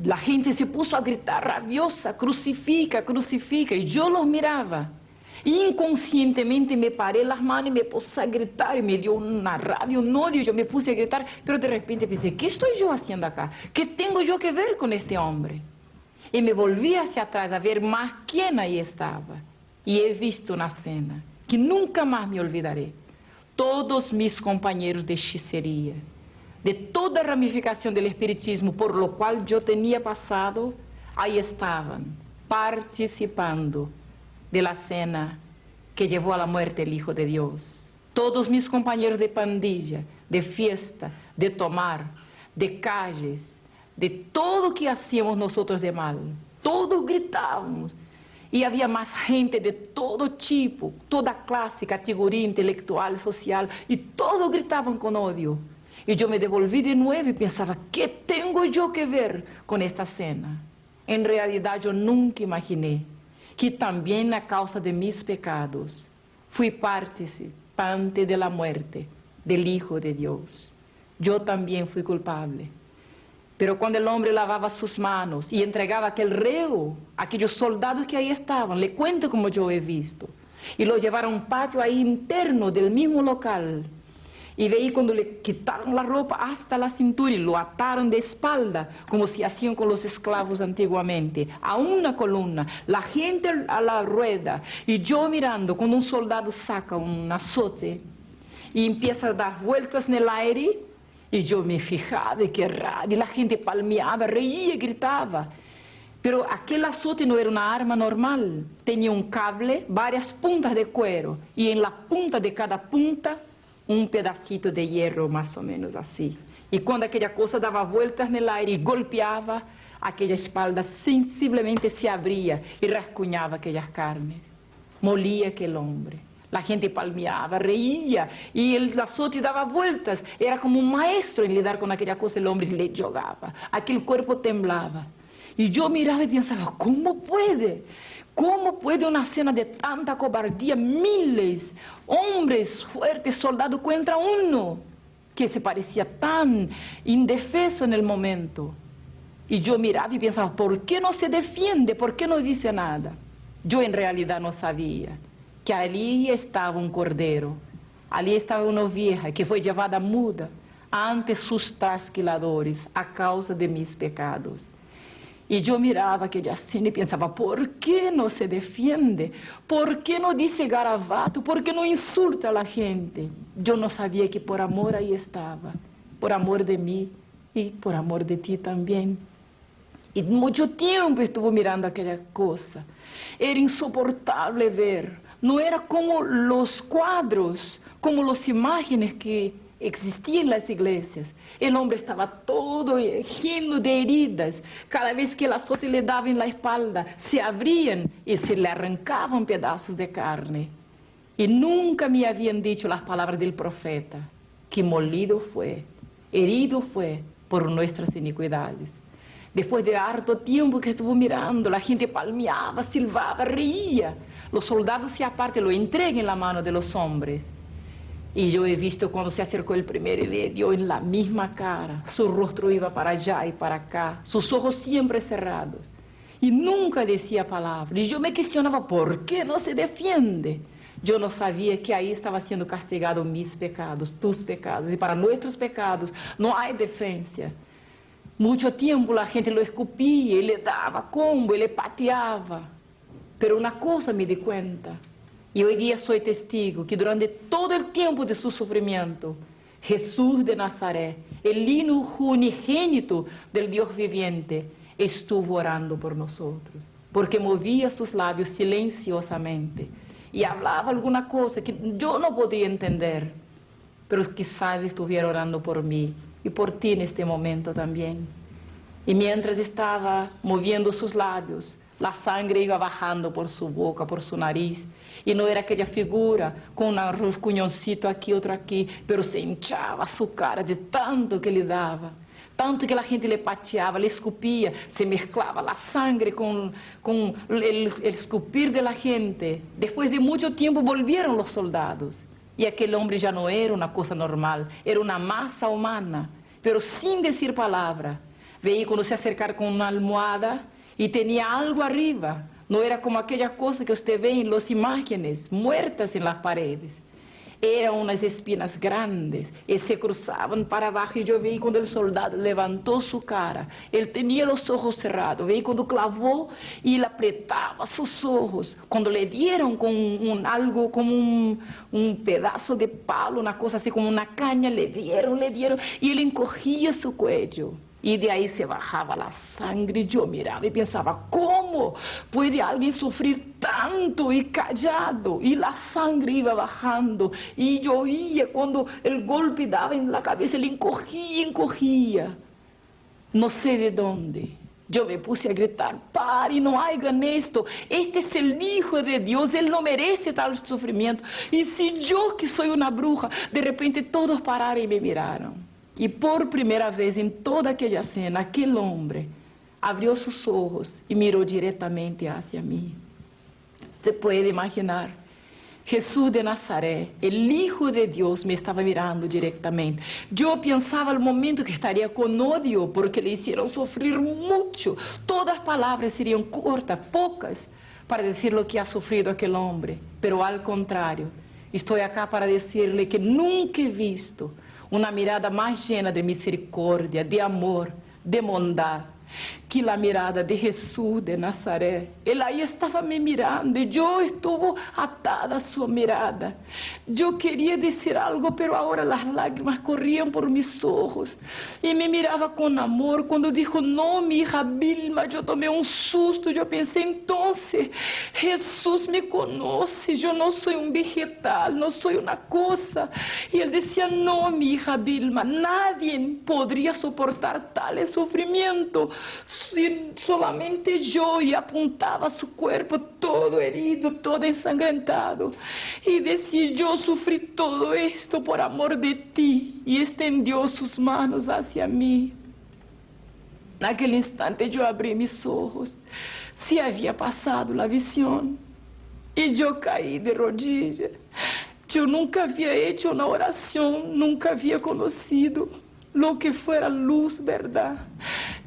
la gente se puso a gritar rabiosa, crucifica, crucifica, y yo los miraba. Inconscientemente me paré las manos y me puse a gritar, y me dio una rabia, un odio, yo me puse a gritar, pero de repente pensé, ¿qué estoy yo haciendo acá? ¿Qué tengo yo que ver con este hombre? Y me volví hacia atrás a ver más quién ahí estaba, y he visto una escena que nunca más me olvidaré. Todos mis compañeros de hechicería, de toda ramificación del espiritismo por lo cual yo tenía pasado, ahí estaban, participando de la cena que llevó a la muerte el Hijo de Dios. Todos mis compañeros de pandilla, de fiesta, de tomar, de calles, de todo que hacíamos nosotros de mal, todos gritábamos. Y había más gente de todo tipo, toda clase, categoría intelectual, social, y todos gritaban con odio. Y yo me devolví de nuevo y pensaba, ¿qué tengo yo que ver con esta cena? En realidad yo nunca imaginé que también a causa de mis pecados fui participante de la muerte del Hijo de Dios. Yo también fui culpable. Pero cuando el hombre lavaba sus manos y entregaba aquel reo, aquellos soldados que ahí estaban, le cuento como yo he visto, y lo llevaron a un patio ahí interno del mismo local, y veí cuando le quitaron la ropa hasta la cintura y lo ataron de espalda, como se hacían con los esclavos antiguamente, a una columna, la gente a la rueda, y yo mirando cuando un soldado saca un azote y empieza a dar vueltas en el aire, y yo me fijaba, y qué raro, y la gente palmeaba, reía, gritaba. Pero aquel azote no era una arma normal, tenía un cable, varias puntas de cuero, y en la punta de cada punta, un pedacito de hierro más o menos así. Y cuando aquella cosa daba vueltas en el aire y golpeaba, aquella espalda sensiblemente se abría y rasguñaba aquellas carnes. Molía aquel hombre. La gente palmeaba, reía, y el azote daba vueltas. Era como un maestro en lidar con aquella cosa, el hombre le jogaba. Aquel cuerpo temblaba. Y yo miraba y pensaba, ¿cómo puede? ¿Cómo puede una escena de tanta cobardía? Miles, hombres fuertes, soldados contra uno, que se parecía tan indefenso en el momento. Y yo miraba y pensaba, ¿por qué no se defiende? ¿Por qué no dice nada? Yo en realidad no sabía que allí estaba un cordero, allí estaba una oveja que fue llevada muda ante sus trasquiladores a causa de mis pecados. Y yo miraba aquella escena y pensaba, ¿por qué no se defiende? ¿Por qué no dice garabato? ¿Por qué no insulta a la gente? Yo no sabía que por amor ahí estaba, por amor de mí y por amor de ti también. Y mucho tiempo estuvo mirando aquella cosa. Era insoportable ver. No era como los cuadros, como las imágenes que existían en las iglesias. El hombre estaba todo lleno de heridas. Cada vez que el azote le daba en la espalda, se abrían y se le arrancaban pedazos de carne. Y nunca me habían dicho las palabras del profeta, que molido fue, herido fue por nuestras iniquidades. Después de harto tiempo que estuvo mirando, la gente palmeaba, silbaba, reía. Los soldados se apartan, lo entregan en la mano de los hombres. Y yo he visto cuando se acercó el primero y le dio en la misma cara. Su rostro iba para allá y para acá, sus ojos siempre cerrados. Y nunca decía palabra. Y yo me cuestionaba, ¿por qué no se defiende? Yo no sabía que ahí estaba siendo castigado mis pecados, tus pecados. Y para nuestros pecados no hay defensa. Mucho tiempo la gente lo escupía y le daba combo y le pateaba. Pero una cosa me di cuenta, y hoy día soy testigo, que durante todo el tiempo de su sufrimiento, Jesús de Nazaret, el Hijo unigénito del Dios viviente, estuvo orando por nosotros, porque movía sus labios silenciosamente y hablaba alguna cosa que yo no podía entender, pero quizás estuviera orando por mí y por ti en este momento también. Y mientras estaba moviendo sus labios, la sangre iba bajando por su boca, por su nariz, y no era aquella figura con un rascuñoncito aquí, otro aquí, pero se hinchaba su cara de tanto que le daba, tanto que la gente le pateaba, le escupía, se mezclaba la sangre con el escupir de la gente. Después de mucho tiempo volvieron los soldados, y aquel hombre ya no era una cosa normal, era una masa humana, pero sin decir palabra. Veía cuando se acercar con una almohada y tenía algo arriba. No era como aquella cosa que usted ve en las imágenes muertas en las paredes. Eran unas espinas grandes y se cruzaban para abajo. Y yo vi cuando el soldado levantó su cara, él tenía los ojos cerrados. Vi cuando clavó y le apretaba sus ojos. Cuando le dieron con algo como un pedazo de palo, una cosa así como una caña, le dieron. Y él encogía su cuello. Y de ahí se bajaba la sangre. Yo miraba y pensaba, ¿cómo puede alguien sufrir tanto y callado? Y la sangre iba bajando. Y yo oía cuando el golpe daba en la cabeza, él encogía. No sé de dónde. Yo me puse a gritar, pare, no hagan esto. Este es el Hijo de Dios, Él no merece tal sufrimiento. Y si yo, que soy una bruja, de repente todos pararon y me miraron. Y por primera vez en toda aquella escena, aquel hombre abrió sus ojos y miró directamente hacia mí. Se puede imaginar, Jesús de Nazaret, el Hijo de Dios, me estaba mirando directamente. Yo pensaba al momento que estaría con odio porque le hicieron sufrir mucho. Todas las palabras serían cortas, pocas, para decir lo que ha sufrido aquel hombre. Pero al contrario, estoy acá para decirle que nunca he visto una mirada más llena de misericordia, de amor, de bondad, que la mirada de Jesús de Nazaret. Él ahí estaba me mirando y yo estuve atada a su mirada. Yo quería decir algo, pero ahora las lágrimas corrían por mis ojos. Y me miraba con amor. Cuando dijo, no, mi hija Vilma, yo tomé un susto. Yo pensé, entonces, Jesús me conoce. Yo no soy un vegetal, no soy una cosa. Y él decía, no, mi hija Vilma, nadie podría soportar tal sufrimiento. Solamente yo, y apuntaba su cuerpo todo herido, todo ensangrentado, y decía, yo sufrí todo esto por amor de ti, y extendió sus manos hacia mí. En aquel instante yo abrí mis ojos, se había pasado la visión, y yo caí de rodillas. Yo nunca había hecho una oración, nunca había conocido lo que fuera luz, verdad.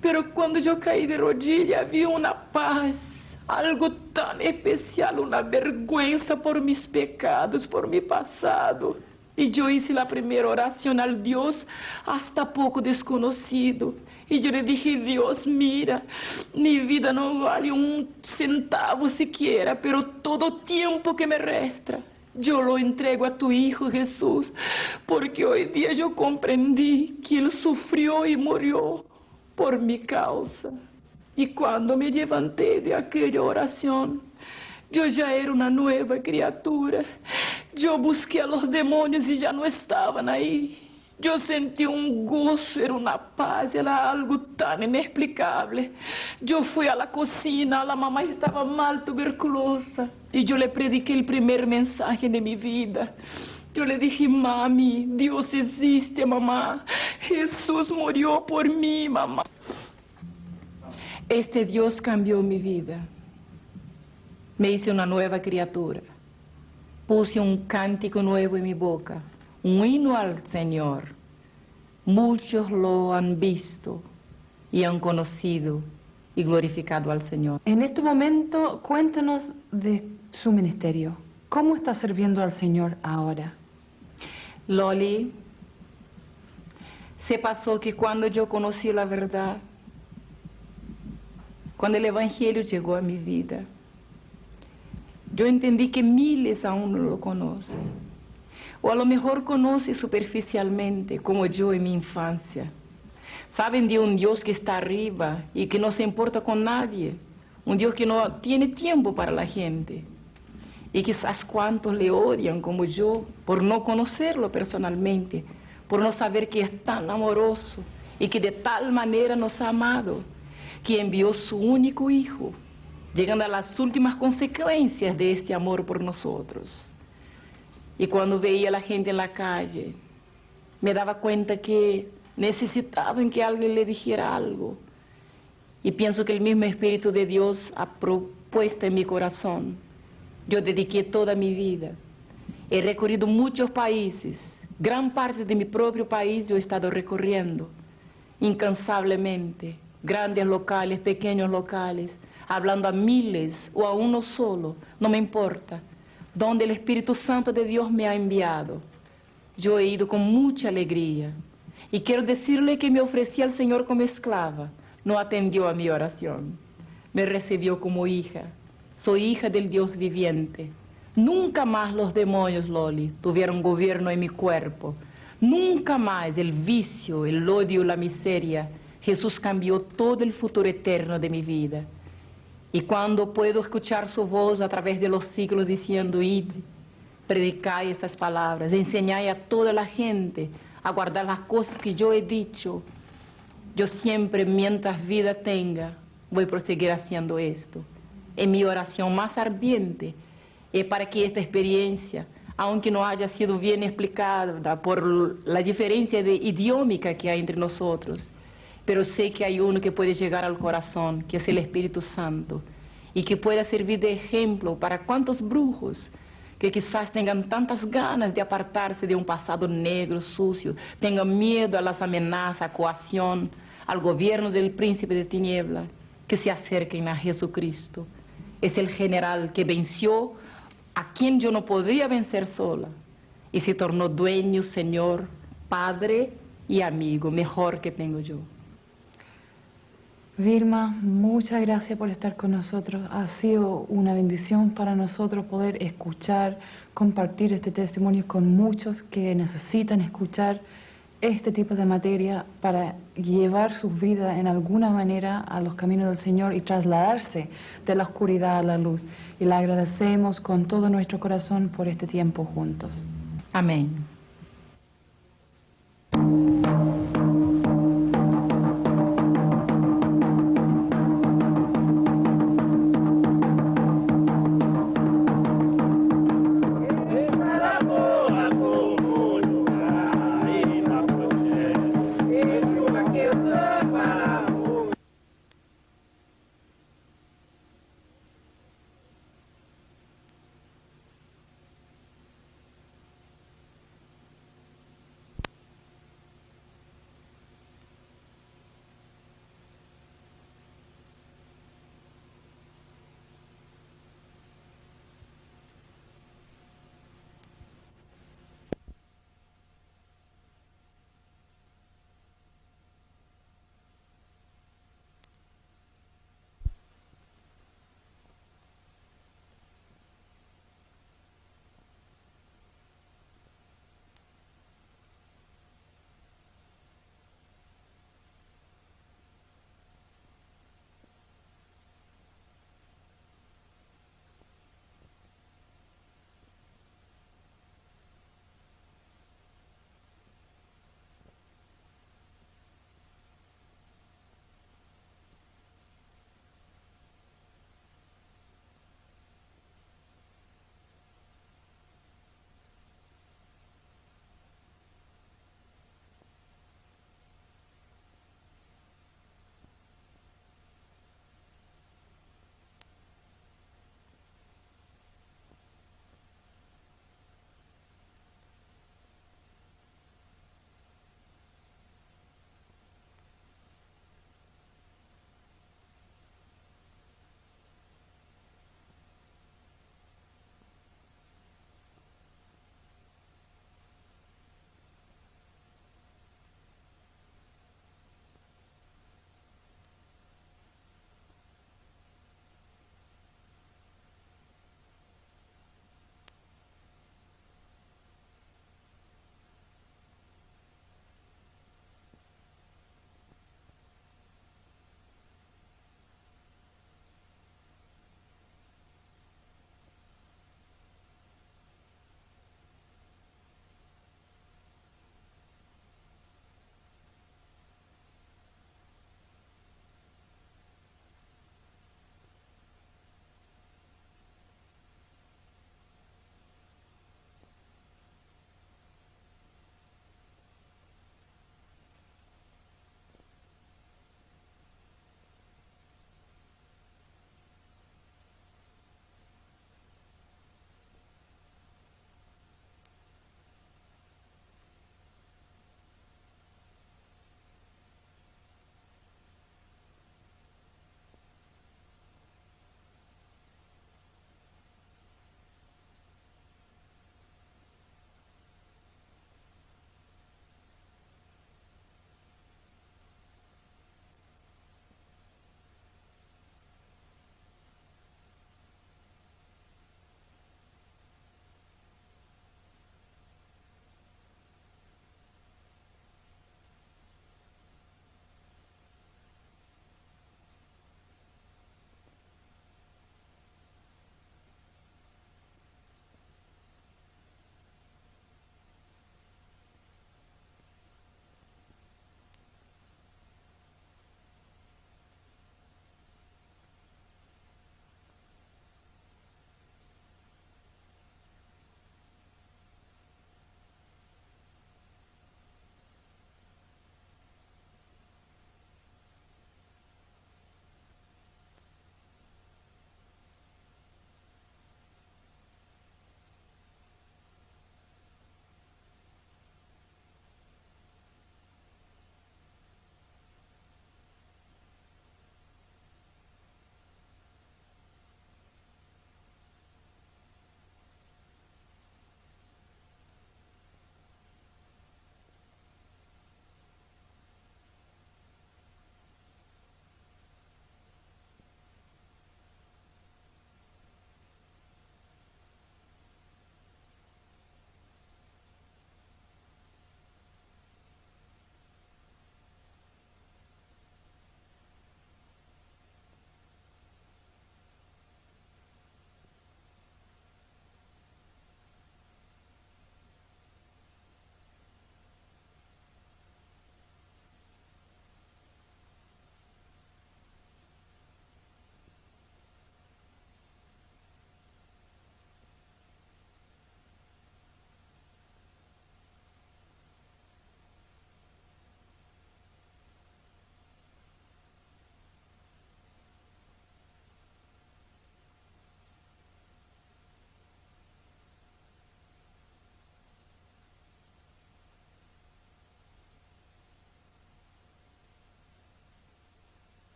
Pero cuando yo caí de rodillas, había una paz, algo tan especial, una vergüenza por mis pecados, por mi pasado. Y yo hice la primera oración al Dios hasta poco desconocido. Y yo le dije, Dios, mira, mi vida no vale un centavo siquiera, pero todo tiempo que me resta, yo lo entrego a tu Hijo Jesús, porque hoy día yo comprendí que Él sufrió y murió por mi causa. Y cuando me levanté de aquella oración, yo ya era una nueva criatura. Yo busqué a los demonios y ya no estaban ahí. Yo sentí un gozo, era una paz, era algo tan inexplicable. Yo fui a la cocina, la mamá estaba mal, tuberculosa, y yo le prediqué el primer mensaje de mi vida. Yo le dije: mami, Dios existe, mamá. Jesús murió por mí, mamá. Este Dios cambió mi vida. Me hice una nueva criatura. Puse un cántico nuevo en mi boca, un himno al Señor. Muchos lo han visto y han conocido y glorificado al Señor. En este momento, cuéntanos de su ministerio. ¿Cómo está sirviendo al Señor ahora? Loli, se pasó que cuando yo conocí la verdad, cuando el Evangelio llegó a mi vida, yo entendí que miles aún no lo conocen. O a lo mejor conoce superficialmente, como yo en mi infancia. Saben de un Dios que está arriba y que no se importa con nadie. Un Dios que no tiene tiempo para la gente. Y quizás cuántos le odian como yo por no conocerlo personalmente, por no saber que es tan amoroso y que de tal manera nos ha amado, que envió su único Hijo, llegando a las últimas consecuencias de este amor por nosotros. Y cuando veía a la gente en la calle, me daba cuenta que necesitaban que alguien le dijera algo. Y pienso que el mismo Espíritu de Dios ha propuesto en mi corazón. Yo dediqué toda mi vida. He recorrido muchos países. Gran parte de mi propio país yo he estado recorriendo incansablemente. Grandes locales, pequeños locales, hablando a miles o a uno solo, no me importa. Donde el Espíritu Santo de Dios me ha enviado, yo he ido con mucha alegría. Y quiero decirle que me ofrecí al Señor como esclava. No atendió a mi oración. Me recibió como hija. Soy hija del Dios viviente. Nunca más los demonios, Loli, tuvieron gobierno en mi cuerpo. Nunca más el vicio, el odio, la miseria. Jesús cambió todo el futuro eterno de mi vida. Y cuando puedo escuchar su voz a través de los siglos diciendo: id, predicai estas palabras, enseñai a toda la gente a guardar las cosas que yo he dicho, yo siempre, mientras vida tenga, voy a proseguir haciendo esto. En mi oración más ardiente es para que esta experiencia, aunque no haya sido bien explicada por la diferencia de idiómica que hay entre nosotros, pero sé que hay uno que puede llegar al corazón, que es el Espíritu Santo, y que pueda servir de ejemplo para cuantos brujos que quizás tengan tantas ganas de apartarse de un pasado negro, sucio, tengan miedo a las amenazas, a coacción, al gobierno del príncipe de tiniebla, que se acerquen a Jesucristo. Es el general que venció a quien yo no podía vencer sola, y se tornó dueño, Señor, Padre y amigo, mejor que tengo yo. Vilma, muchas gracias por estar con nosotros. Ha sido una bendición para nosotros poder escuchar, compartir este testimonio con muchos que necesitan escuchar este tipo de materia para llevar sus vidas en alguna manera a los caminos del Señor y trasladarse de la oscuridad a la luz. Y le agradecemos con todo nuestro corazón por este tiempo juntos. Amén.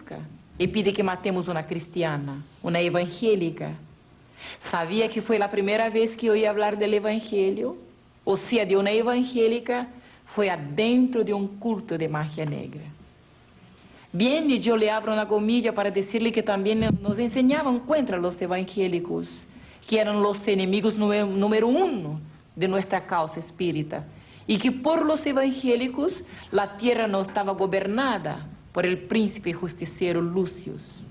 busca y pide que matemos una cristiana, una evangélica. ¿Sabía que fue la primera vez que oí hablar del evangelio? O sea, de una evangélica, fue adentro de un culto de magia negra. Bien, y yo le abro una comilla para decirle que también nos enseñaban contra los evangélicos, que eran los enemigos número uno de nuestra causa espírita, y que por los evangélicos la tierra no estaba gobernada por el príncipe justiciero Lucius.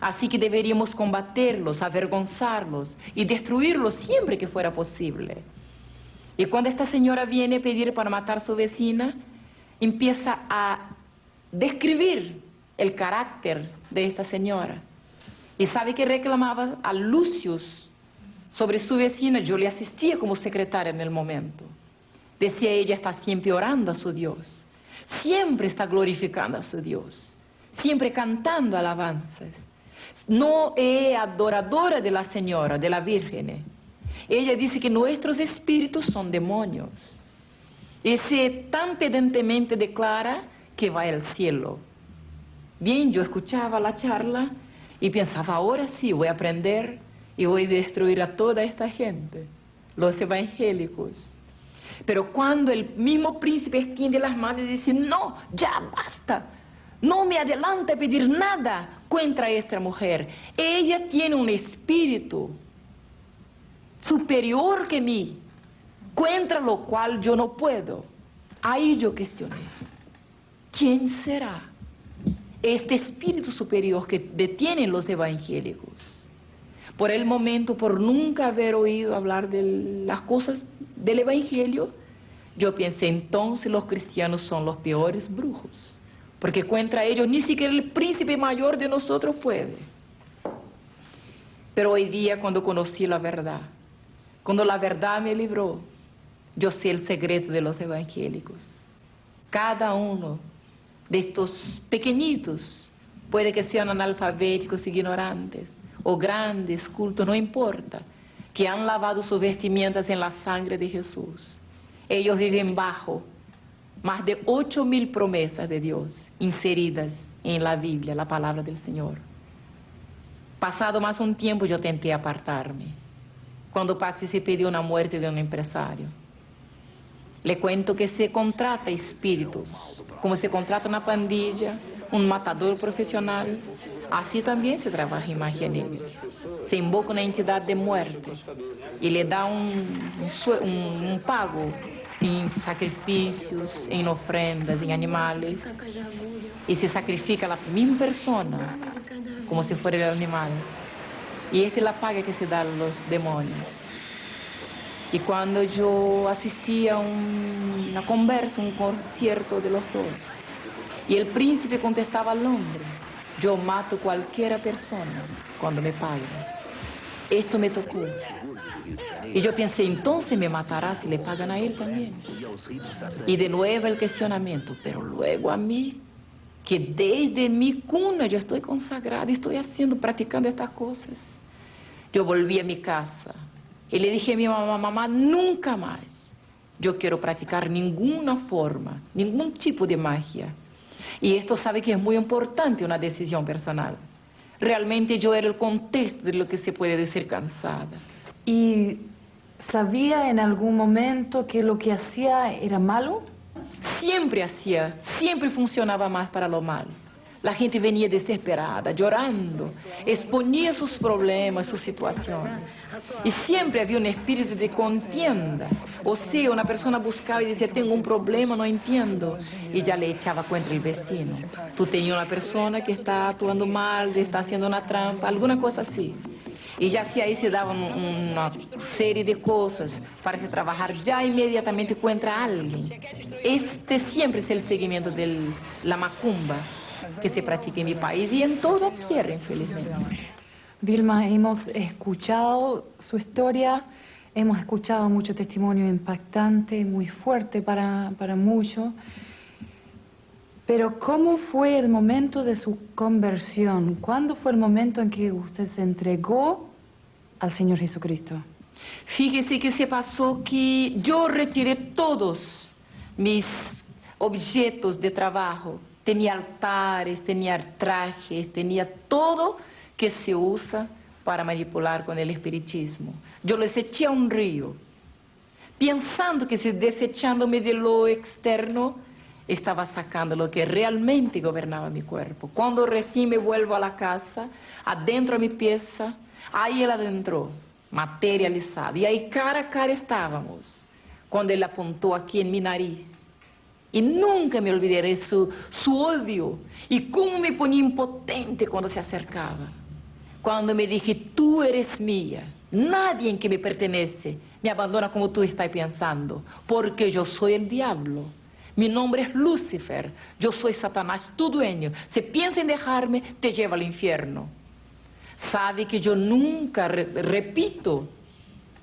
Así que deberíamos combaterlos, avergonzarlos y destruirlos siempre que fuera posible. Y cuando esta señora viene a pedir para matar a su vecina, empieza a describir el carácter de esta señora. Y sabe que reclamaba a Lucius sobre su vecina. Yo le asistía como secretaria en el momento. Decía, ella está siempre orando a su Dios, siempre está glorificando a su Dios, siempre cantando alabanzas. No es adoradora de la Señora, de la Virgen. Ella dice que nuestros espíritus son demonios. Y se tan pedantemente declara que va al cielo. Bien, yo escuchaba la charla y pensaba, ahora sí voy a aprender y voy a destruir a toda esta gente, los evangélicos. Pero cuando el mismo príncipe extiende las manos y dice, no, ya basta, no me adelante a pedir nada contra esta mujer. Ella tiene un espíritu superior que mí, contra lo cual yo no puedo. Ahí yo cuestioné, ¿quién será este espíritu superior que detienen los evangélicos? Por el momento, por nunca haber oído hablar de las cosas del evangelio, yo pensé, entonces los cristianos son los peores brujos, porque contra ellos ni siquiera el príncipe mayor de nosotros puede. Pero hoy día, cuando conocí la verdad, cuando la verdad me libró, yo sé el secreto de los evangélicos. Cada uno de estos pequeñitos, puede que sean analfabéticos, ignorantes, o grandes, cultos, no importa, que han lavado sus vestimentas en la sangre de Jesús. Ellos viven bajo más de 8.000 promesas de Dios inseridas en la Biblia, la palabra del Señor. Pasado más un tiempo, yo tenté apartarme, cuando participé de una muerte de un empresario. Le cuento que se contrata espíritus, como se contrata una pandilla, un matador profesional. Así también se trabaja en magia negra. Se invoca una entidad de muerte y le da un pago en sacrificios, en ofrendas, en animales. Y se sacrifica a la misma persona como si fuera el animal. Y esa es la paga que se da a los demonios. Y cuando yo asistí a una conversa, un concierto de los dos, y el príncipe contestaba al hombre, yo mato cualquier persona cuando me paguen. Esto me tocó. Y yo pensé, entonces me matará si le pagan a él también. Y de nuevo el cuestionamiento, pero luego a mí, que desde mi cuna yo estoy consagrada, estoy practicando estas cosas. Yo volví a mi casa y le dije a mi mamá, mamá, nunca más yo quiero practicar ninguna forma, ningún tipo de magia. Y esto sabe que es muy importante, una decisión personal. Realmente yo era el contexto de lo que se puede decir cansada. ¿Y sabía en algún momento que lo que hacía era malo? Siempre funcionaba más para lo malo. La gente venía desesperada, llorando, exponía sus problemas, sus situaciones. Y siempre había un espíritu de contienda. O sea, una persona buscaba y decía, tengo un problema, no entiendo. Y ya le echaba contra el vecino. Tú tenías una persona que está actuando mal, está haciendo una trampa, alguna cosa así. Y ya si ahí se daban una serie de cosas para se trabajar ya inmediatamente contra alguien. Este siempre es el seguimiento de la macumba que se practica en mi país y en toda tierra, infelizmente. Vilma, hemos escuchado su historia, hemos escuchado mucho testimonio impactante, muy fuerte para muchos. Pero ¿cómo fue el momento de su conversión? ¿Cuándo fue el momento en que usted se entregó al Señor Jesucristo? Fíjese que se pasó que yo retiré todos mis objetos de trabajo. Tenía altares, tenía trajes, tenía todo que se usa para manipular con el espiritismo. Yo los eché a un río, pensando que si desechándome de lo externo, estaba sacando lo que realmente gobernaba mi cuerpo. Cuando recién me vuelvo a la casa, adentro a mi pieza, ahí él adentró, materializado. Y ahí cara a cara estábamos, cuando él apuntó aquí en mi nariz. Y nunca me olvidaré su odio y cómo me ponía impotente cuando se acercaba. Cuando me dije, tú eres mía, nadie en que me pertenece me abandona como tú estás pensando, porque yo soy el diablo. Mi nombre es Lucifer, yo soy Satanás, tu dueño. Si piensas en dejarme, te lleva al infierno. Sabe que yo nunca, repito,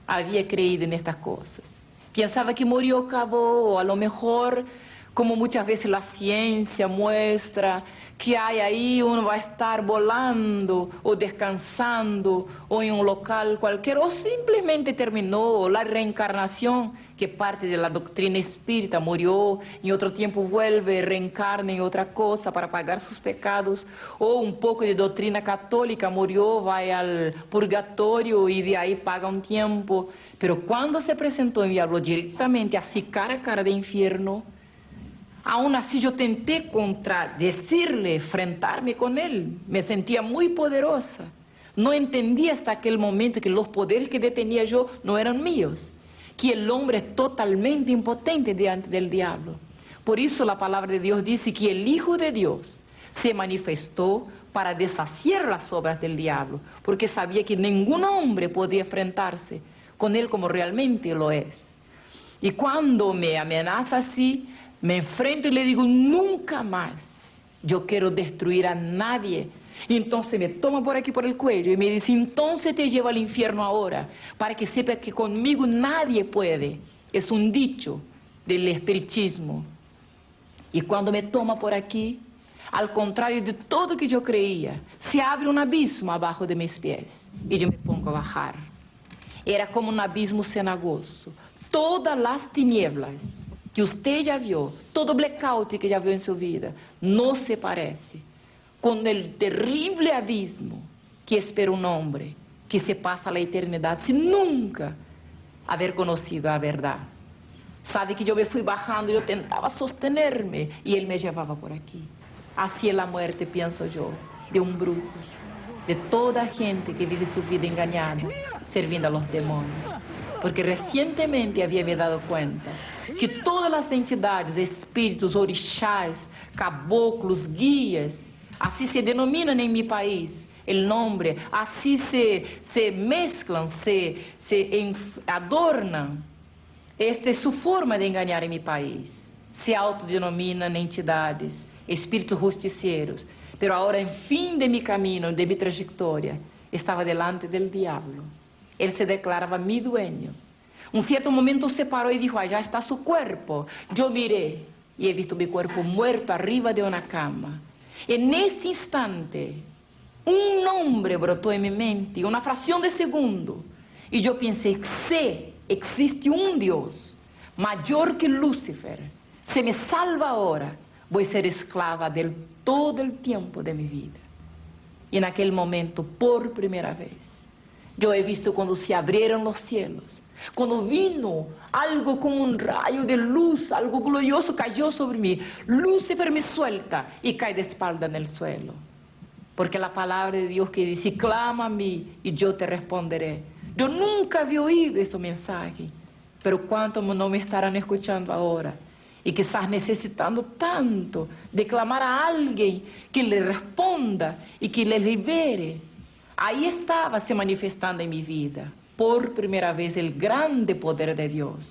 había creído en estas cosas. Pensaba que murió, acabó, o a lo mejor, como muchas veces la ciencia muestra, que hay ahí uno va a estar volando o descansando o en un local cualquier, o simplemente terminó la reencarnación, que parte de la doctrina espírita, murió, en otro tiempo vuelve, reencarna en otra cosa para pagar sus pecados, o un poco de doctrina católica, murió, va al purgatorio y de ahí paga un tiempo. Pero cuando se presentó y me habló directamente así cara a cara de infierno, aún así yo tenté contradecirle, enfrentarme con él. Me sentía muy poderosa. No entendía hasta aquel momento que los poderes que detenía yo no eran míos, que el hombre es totalmente impotente diante del diablo. Por eso la palabra de Dios dice que el Hijo de Dios se manifestó para deshacer las obras del diablo, porque sabía que ningún hombre podía enfrentarse con él como realmente lo es. Y cuando me amenaza así, me enfrento y le digo, nunca más yo quiero destruir a nadie. Y entonces me toma por aquí por el cuello y me dice, entonces te llevo al infierno ahora, para que sepas que conmigo nadie puede. Es un dicho del espiritismo. Y cuando me toma por aquí, al contrario de todo que yo creía, se abre un abismo abajo de mis pies y yo me pongo a bajar. Era como un abismo cenagoso. Todas las tinieblas que usted ya vio, todo blackout que ya vio en su vida, no se parece con el terrible abismo que espera un hombre que se pasa la eternidad sin nunca haber conocido a verdad. Sabe que yo me fui bajando, yo tentaba sostenerme y él me llevaba por aquí. Así es la muerte, pienso yo, de un brujo, de toda gente que vive su vida engañada, sirviendo a los demonios. Porque recientemente había me dado cuenta que todas las entidades, espíritus, orixás, caboclos, guías, así se denominan en mi país, el nombre, así se mezclan, se adornan. Esta es su forma de engañar en mi país. Se autodenominan entidades, espíritus justicieros. Pero ahora, en fin de mi camino, de mi trayectoria, estaba delante del diablo. Él se declaraba mi dueño. Un cierto momento se paró y dijo, allá está su cuerpo. Yo miré y he visto mi cuerpo muerto arriba de una cama. En este instante, un nombre brotó en mi mente, una fracción de segundo. Y yo pensé, sí, existe un Dios mayor que Lucifer. Se me salva ahora, voy a ser esclava de él todo el tiempo de mi vida. Y en aquel momento, por primera vez, yo he visto cuando se abrieron los cielos, cuando vino algo como un rayo de luz, algo glorioso cayó sobre mí. Lucifer me suelta y cae de espalda en el suelo. Porque la palabra de Dios que dice, clama a mí y yo te responderé. Yo nunca había oído este mensaje, pero cuántos no me estarán escuchando ahora y que estás necesitando tanto de clamar a alguien que le responda y que le libere. Ahí estaba se manifestando en mi vida, por primera vez, el grande poder de Dios.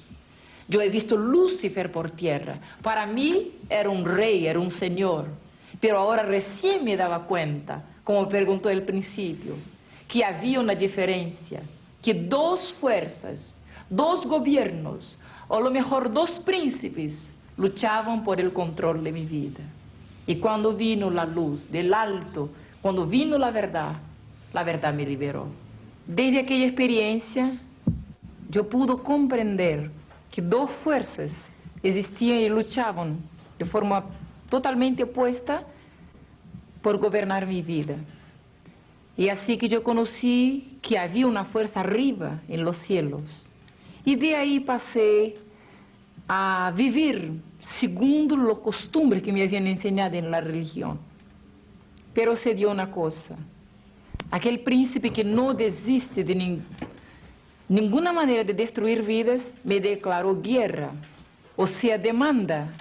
Yo he visto Lucifer por tierra. Para mí era un rey, era un señor. Pero ahora recién me daba cuenta, como preguntó al principio, que había una diferencia, que dos fuerzas, dos gobiernos, o a lo mejor dos príncipes, luchaban por el control de mi vida. Y cuando vino la luz del alto, cuando vino la verdad me liberó. Desde aquella experiencia, yo pude comprender que dos fuerzas existían y luchaban de forma totalmente puesta por gobernar mi vida. Y así que yo conocí que había una fuerza arriba en los cielos. Y de ahí pasé a vivir segundo las costumbres que me habían enseñado en la religión. Pero se dio una cosa. Aquel príncipe que no desiste de ninguna manera de destruir vidas, me declaró guerra. O sea, demanda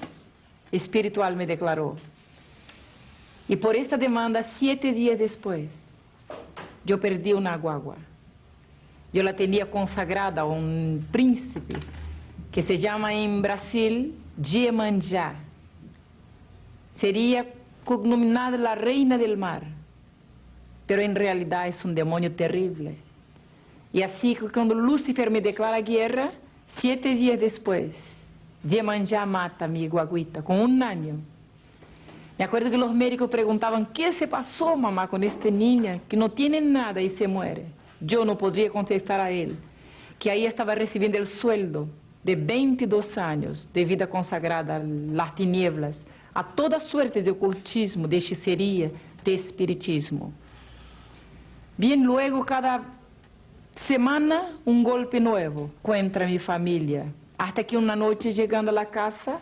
espiritual me declaró. Y por esta demanda, 7 días después, yo perdí una guagua. Yo la tenía consagrada a un príncipe que se llama en Brasil Iemanjá. Sería cognominada la reina del mar, pero en realidad es un demonio terrible. Y así que cuando Lúcifer me declara guerra, 7 días después, Iemanjá mata a mi guaguita con 1 año. Me acuerdo que los médicos preguntaban, ¿qué se pasó, mamá, con esta niña que no tiene nada y se muere? Yo no podría contestar a él que ahí estaba recibiendo el sueldo de 22 años de vida consagrada a las tinieblas, a toda suerte de ocultismo, de hechicería, de espiritismo. Bien, luego cada semana un golpe nuevo contra mi familia, hasta que una noche llegando a la casa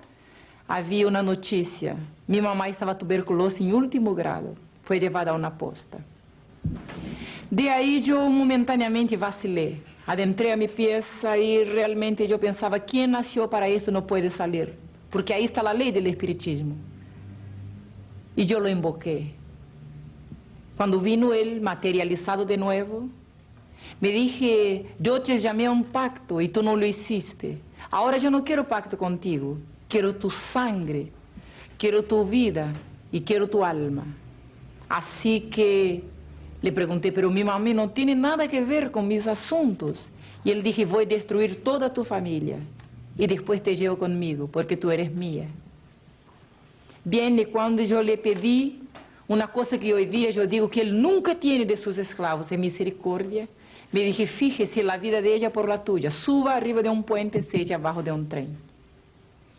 había una noticia. Mi mamá estaba tuberculosa en último grado, fue llevada a una posta. De ahí yo momentáneamente vacilé, adentré a mi pieza y realmente yo pensaba, ¿quién nació para eso no puede salir? Porque ahí está la ley del espiritismo. Y yo lo invoqué. Cuando vino él materializado de nuevo, me dije, yo te llamé a un pacto y tú no lo hiciste. Ahora yo no quiero pacto contigo, quiero tu sangre, quiero tu vida y quiero tu alma. Así que le pregunté, pero mi mamá no tiene nada que ver con mis asuntos. Y él dije, voy a destruir toda tu familia y después te llevo conmigo porque tú eres mía. Bien, y cuando yo le pedí una cosa que hoy día yo digo que él nunca tiene de sus esclavos, es misericordia, me dije, fíjese la vida de ella por la tuya, suba arriba de un puente, se echa abajo de un tren.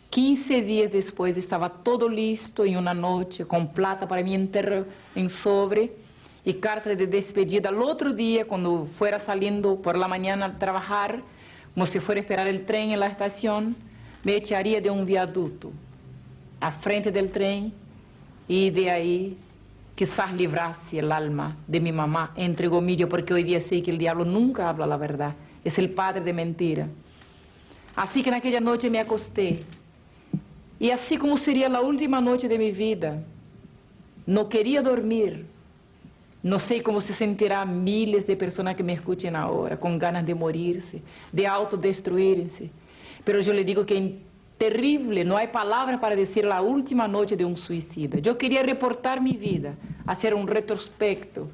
15 días después estaba todo listo en una noche, con plata para mi enterro en sobre y carta de despedida. Al otro día, cuando fuera saliendo por la mañana a trabajar, como si fuera a esperar el tren en la estación, me echaría de un viaducto a frente del tren y de ahí quizás librase el alma de mi mamá, entre comillas, porque hoy día sé que el diablo nunca habla la verdad, es el padre de mentira. Así que en aquella noche me acosté y así como sería la última noche de mi vida, no quería dormir. No sé cómo se sentirán miles de personas que me escuchen ahora, con ganas de morirse, de autodestruirse. Pero yo le digo que es terrible, no hay palabras para decir la última noche de un suicida. Yo quería reportar mi vida, hacer un retrospecto.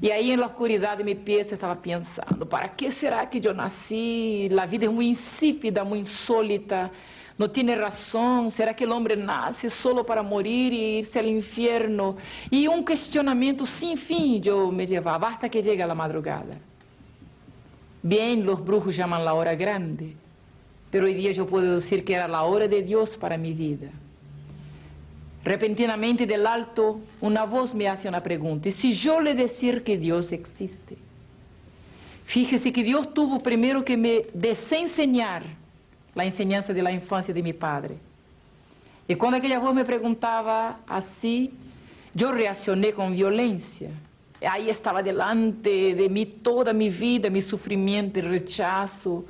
Y ahí en la oscuridad de mi pieza estaba pensando, ¿para qué será que yo nací? La vida es muy insípida, muy insólita. No tiene razón, ¿será que el hombre nace solo para morir y irse al infierno? Y un cuestionamiento sin fin yo me llevaba hasta que llega la madrugada. Bien, los brujos llaman la hora grande, pero hoy día yo puedo decir que era la hora de Dios para mi vida. Repentinamente del alto, una voz me hace una pregunta, ¿y si yo le decir que Dios existe? Fíjese que Dios tuvo primero que me desenseñar la enseñanza de la infancia de mi padre. Y cuando aquella voz me preguntaba así, yo reaccioné con violencia. Ahí estaba delante de mí toda mi vida, mi sufrimiento, el rechazo,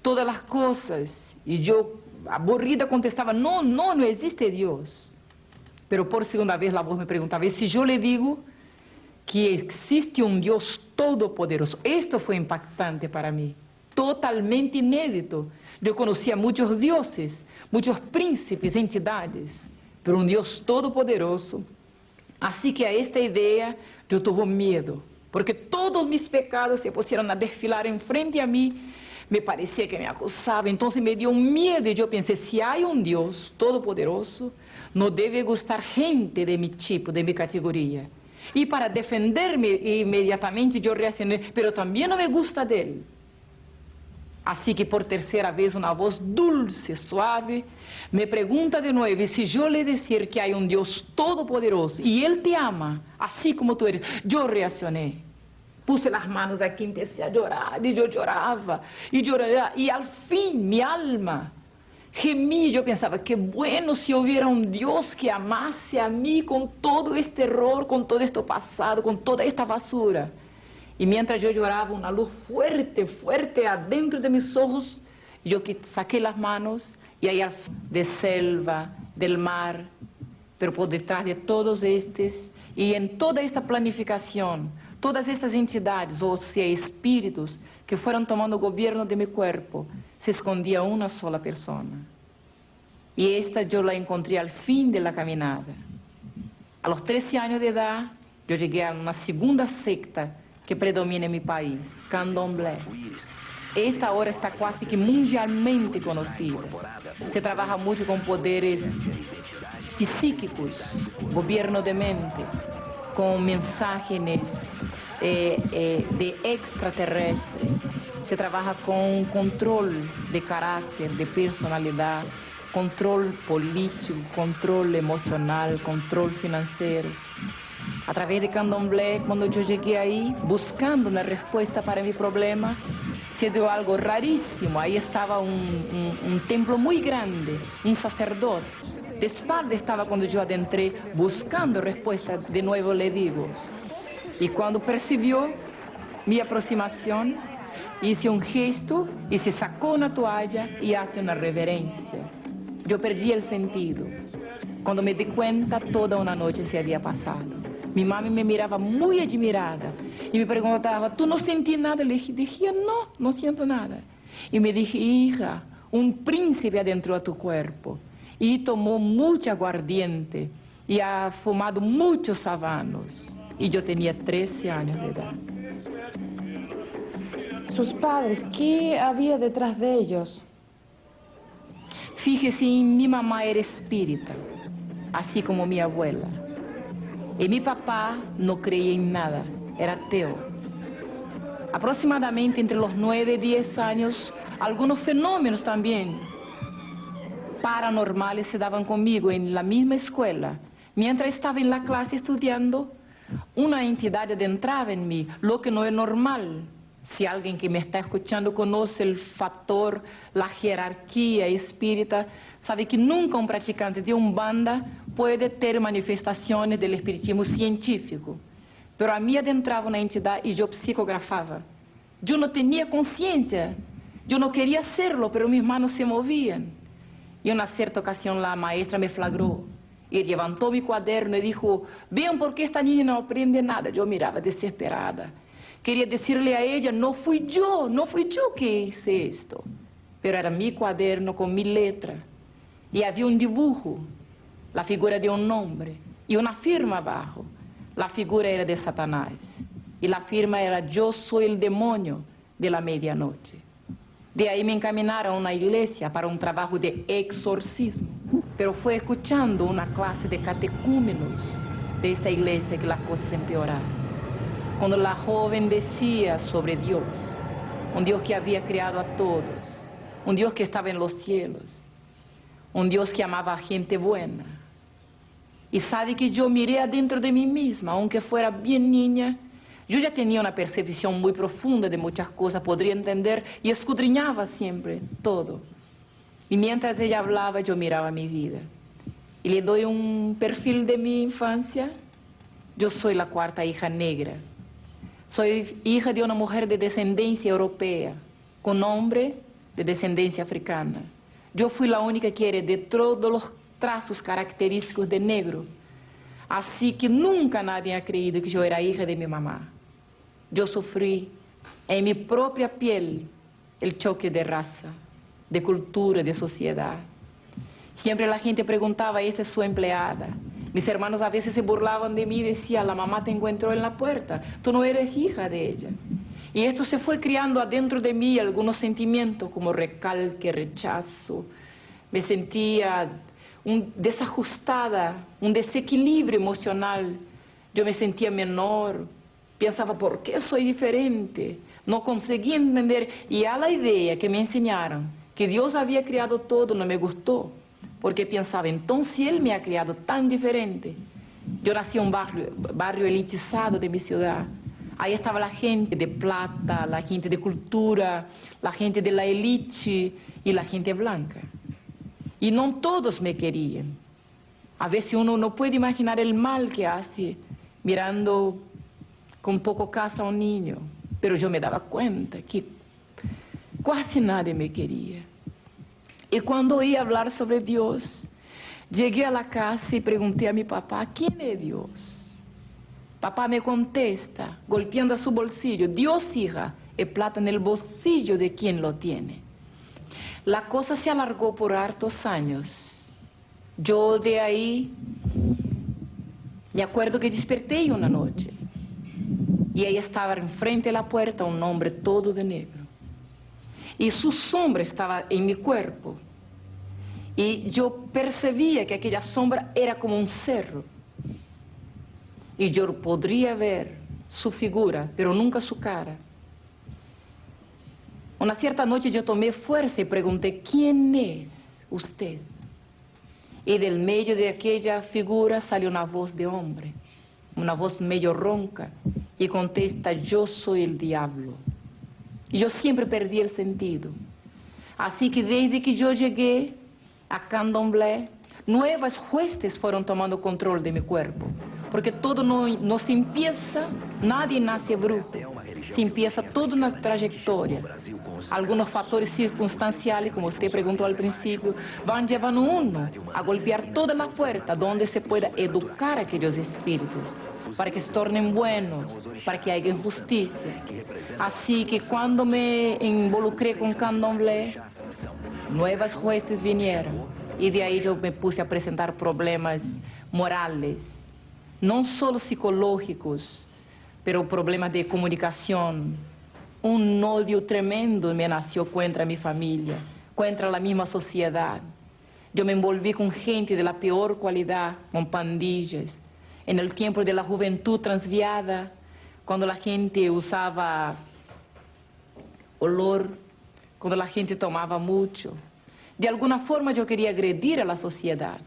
todas las cosas. Y yo, aburrida, contestaba, no existe Dios. Pero por segunda vez la voz me preguntaba, ¿y si yo le digo que existe un Dios todopoderoso? Esto fue impactante para mí, totalmente inédito. Yo conocía muchos dioses, muchos príncipes, entidades, pero un Dios todopoderoso. Así que a esta idea yo tuve miedo, porque todos mis pecados se pusieron a desfilar enfrente a mí, me parecía que me acusaba, entonces me dio un miedo y yo pensé, si hay un Dios todopoderoso, no debe gustar gente de mi tipo, de mi categoría. Y para defenderme inmediatamente yo reaccioné, pero también no me gusta de él. Así que por tercera vez una voz dulce, suave, me pregunta de nuevo, y si yo le decir que hay un Dios todopoderoso y Él te ama, así como tú eres. Yo reaccioné. Puse las manos aquí, empecé a llorar, y yo lloraba, y al fin mi alma gemí. Yo pensaba, qué bueno si hubiera un Dios que amase a mí con todo este error, con todo esto pasado, con toda esta basura. Y mientras yo lloraba, una luz fuerte, fuerte adentro de mis ojos, yo saqué las manos, y ahí de selva, del mar, pero por detrás de todos estos, y en toda esta planificación, todas estas entidades, o sea, espíritus, que fueron tomando gobierno de mi cuerpo, se escondía una sola persona. Y esta yo la encontré al fin de la caminada. A los 13 años de edad, yo llegué a una segunda secta que predomina en mi país, Candomblé. Esta ahora está casi que mundialmente conocida. Se trabaja mucho con poderes psíquicos, gobierno de mente, con mensajes de extraterrestres. Se trabaja con control de carácter, de personalidad, control político, control emocional, control financiero. A través de Candomblé, cuando yo llegué ahí, buscando una respuesta para mi problema, se dio algo rarísimo. Ahí estaba un templo muy grande, un sacerdote. De espalda estaba cuando yo adentré, buscando respuesta, de nuevo le digo. Y cuando percibió mi aproximación, hice un gesto y se sacó una toalla y hace una reverencia. Yo perdí el sentido. Cuando me di cuenta, toda una noche se había pasado. Mi mami me miraba muy admirada y me preguntaba, ¿tú no sentí nada? Le dije, no, no siento nada. Y me dije, hija, un príncipe adentro a tu cuerpo. Y tomó mucho aguardiente y ha fumado muchos habanos. Y yo tenía 13 años de edad. Sus padres, ¿qué había detrás de ellos? Fíjese, mi mamá era espírita, así como mi abuela. Y mi papá no creía en nada, era ateo. Aproximadamente entre los 9 y 10 años, algunos fenómenos también paranormales se daban conmigo en la misma escuela. Mientras estaba en la clase estudiando, una entidad adentraba en mí, lo que no es normal. Si alguien que me está escuchando conoce el factor, la jerarquía espírita, sabe que nunca un practicante de Umbanda puede tener manifestaciones del espiritismo científico. Pero a mí adentraba una entidad y yo psicografaba. Yo no tenía conciencia, yo no quería hacerlo, pero mis manos se movían. Y en una cierta ocasión la maestra me flagró y levantó mi cuaderno y dijo, vean por qué esta niña no aprende nada. Yo miraba desesperada. Quería decirle a ella, no fui yo que hice esto. Pero era mi cuaderno con mi letra. Y había un dibujo, la figura de un hombre, y una firma abajo. La figura era de Satanás. Y la firma era, yo soy el demonio de la medianoche. De ahí me encaminaron a una iglesia para un trabajo de exorcismo. Pero fue escuchando una clase de catecúmenos de esta iglesia que las cosas empeoraron. Cuando la joven decía sobre Dios, un Dios que había creado a todos, un Dios que estaba en los cielos, un Dios que amaba a gente buena. Y sabe que yo miré adentro de mí misma, aunque fuera bien niña, yo ya tenía una percepción muy profunda de muchas cosas, podría entender y escudriñaba siempre todo. Y mientras ella hablaba, yo miraba mi vida. Y le doy un perfil de mi infancia. Yo soy la cuarta hija negra. Soy hija de una mujer de descendencia europea, con hombre de descendencia africana. Yo fui la única que heredé todos los trazos característicos de negro. Así que nunca nadie ha creído que yo era hija de mi mamá. Yo sufrí en mi propia piel el choque de raza, de cultura, de sociedad. Siempre la gente preguntaba, ¿esta es su empleada? Mis hermanos a veces se burlaban de mí y decían, la mamá te encontró en la puerta, tú no eres hija de ella. Y esto se fue criando adentro de mí algunos sentimientos como recalque, rechazo. Me sentía desajustada, un desequilibrio emocional. Yo me sentía menor, Pensaba, ¿por qué soy diferente? No conseguía entender, y a la idea que me enseñaron, que Dios había creado todo, no me gustó, porque pensaba, entonces si Él me ha creado tan diferente. Yo nací en un barrio elitizado de mi ciudad. Ahí estaba la gente de plata, la gente de cultura, la gente de la élite y la gente blanca. Y no todos me querían. A veces uno no puede imaginar el mal que hace mirando con poco caso a un niño. Pero yo me daba cuenta que casi nadie me quería. Y cuando oí hablar sobre Dios, llegué a la casa y pregunté a mi papá, ¿quién es Dios? Papá me contesta, golpeando a su bolsillo, Dios, hija, es plata en el bolsillo de quien lo tiene. La cosa se alargó por hartos años. Yo de ahí me acuerdo que desperté una noche y ahí estaba enfrente de la puerta un hombre todo de negro. Y su sombra estaba en mi cuerpo. Y yo percibía que aquella sombra era como un cerro. Y yo podría ver su figura, pero nunca su cara. Una cierta noche yo tomé fuerza y pregunté, ¿quién es usted? Y del medio de aquella figura salió una voz de hombre, una voz medio ronca, y contesta, yo soy el diablo. Y yo siempre perdí el sentido. Así que desde que yo llegué a Candomblé, nuevas huestes fueron tomando control de mi cuerpo. Porque todo no se empieza, nadie nace bruto. Se empieza toda una trayectoria. Algunos factores circunstanciales, como usted preguntó al principio, van llevando uno a golpear toda la puerta donde se pueda educar a aquellos espíritus, para que se tornen buenos, para que haya justicia. Así que cuando me involucré con Candomblé, nuevas huestes vinieron y de ahí yo me puse a presentar problemas morales, no solo psicológicos, pero problemas de comunicación. Un odio tremendo me nació contra mi familia, contra la misma sociedad. Yo me envolví con gente de la peor cualidad, con pandillas. En el tiempo de la juventud transviada, cuando la gente usaba olor, cuando la gente tomaba mucho. De alguna forma yo quería agredir a la sociedad,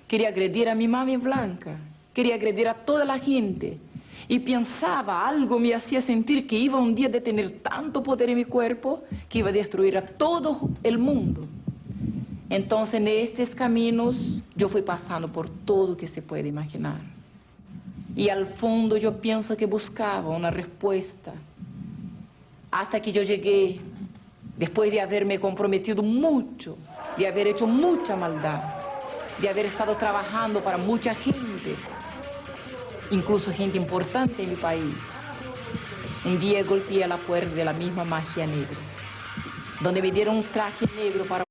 quería agredir a mi mami blanca, quería agredir a toda la gente. Y pensaba, algo me hacía sentir que iba un día de tener tanto poder en mi cuerpo que iba a destruir a todo el mundo. Entonces en estos caminos yo fui pasando por todo que se puede imaginar. Y al fondo yo pienso que buscaba una respuesta. Hasta que yo llegué, después de haberme comprometido mucho, de haber hecho mucha maldad, de haber estado trabajando para mucha gente, incluso gente importante en mi país. Un día golpeé a la puerta de la misma magia negra, donde me dieron un traje negro para...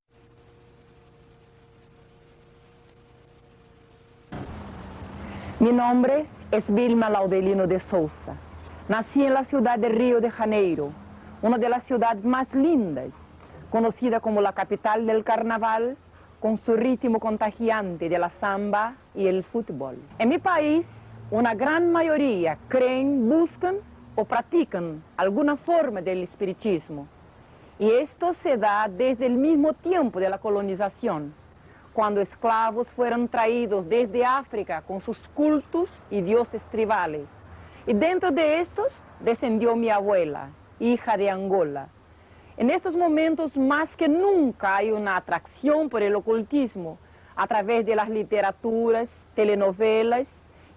Mi nombre es Vilma Laudelino de Souza. Nací en la ciudad de Río de Janeiro, una de las ciudades más lindas, conocida como la capital del carnaval, con su ritmo contagiante de la samba y el fútbol. En mi país, una gran mayoría creen, buscan o practican alguna forma del espiritismo. Y esto se da desde el mismo tiempo de la colonización, cuando esclavos fueron traídos desde África con sus cultos y dioses tribales. Y dentro de estos descendió mi abuela, hija de Angola. En estos momentos más que nunca hay una atracción por el ocultismo a través de las literaturas, telenovelas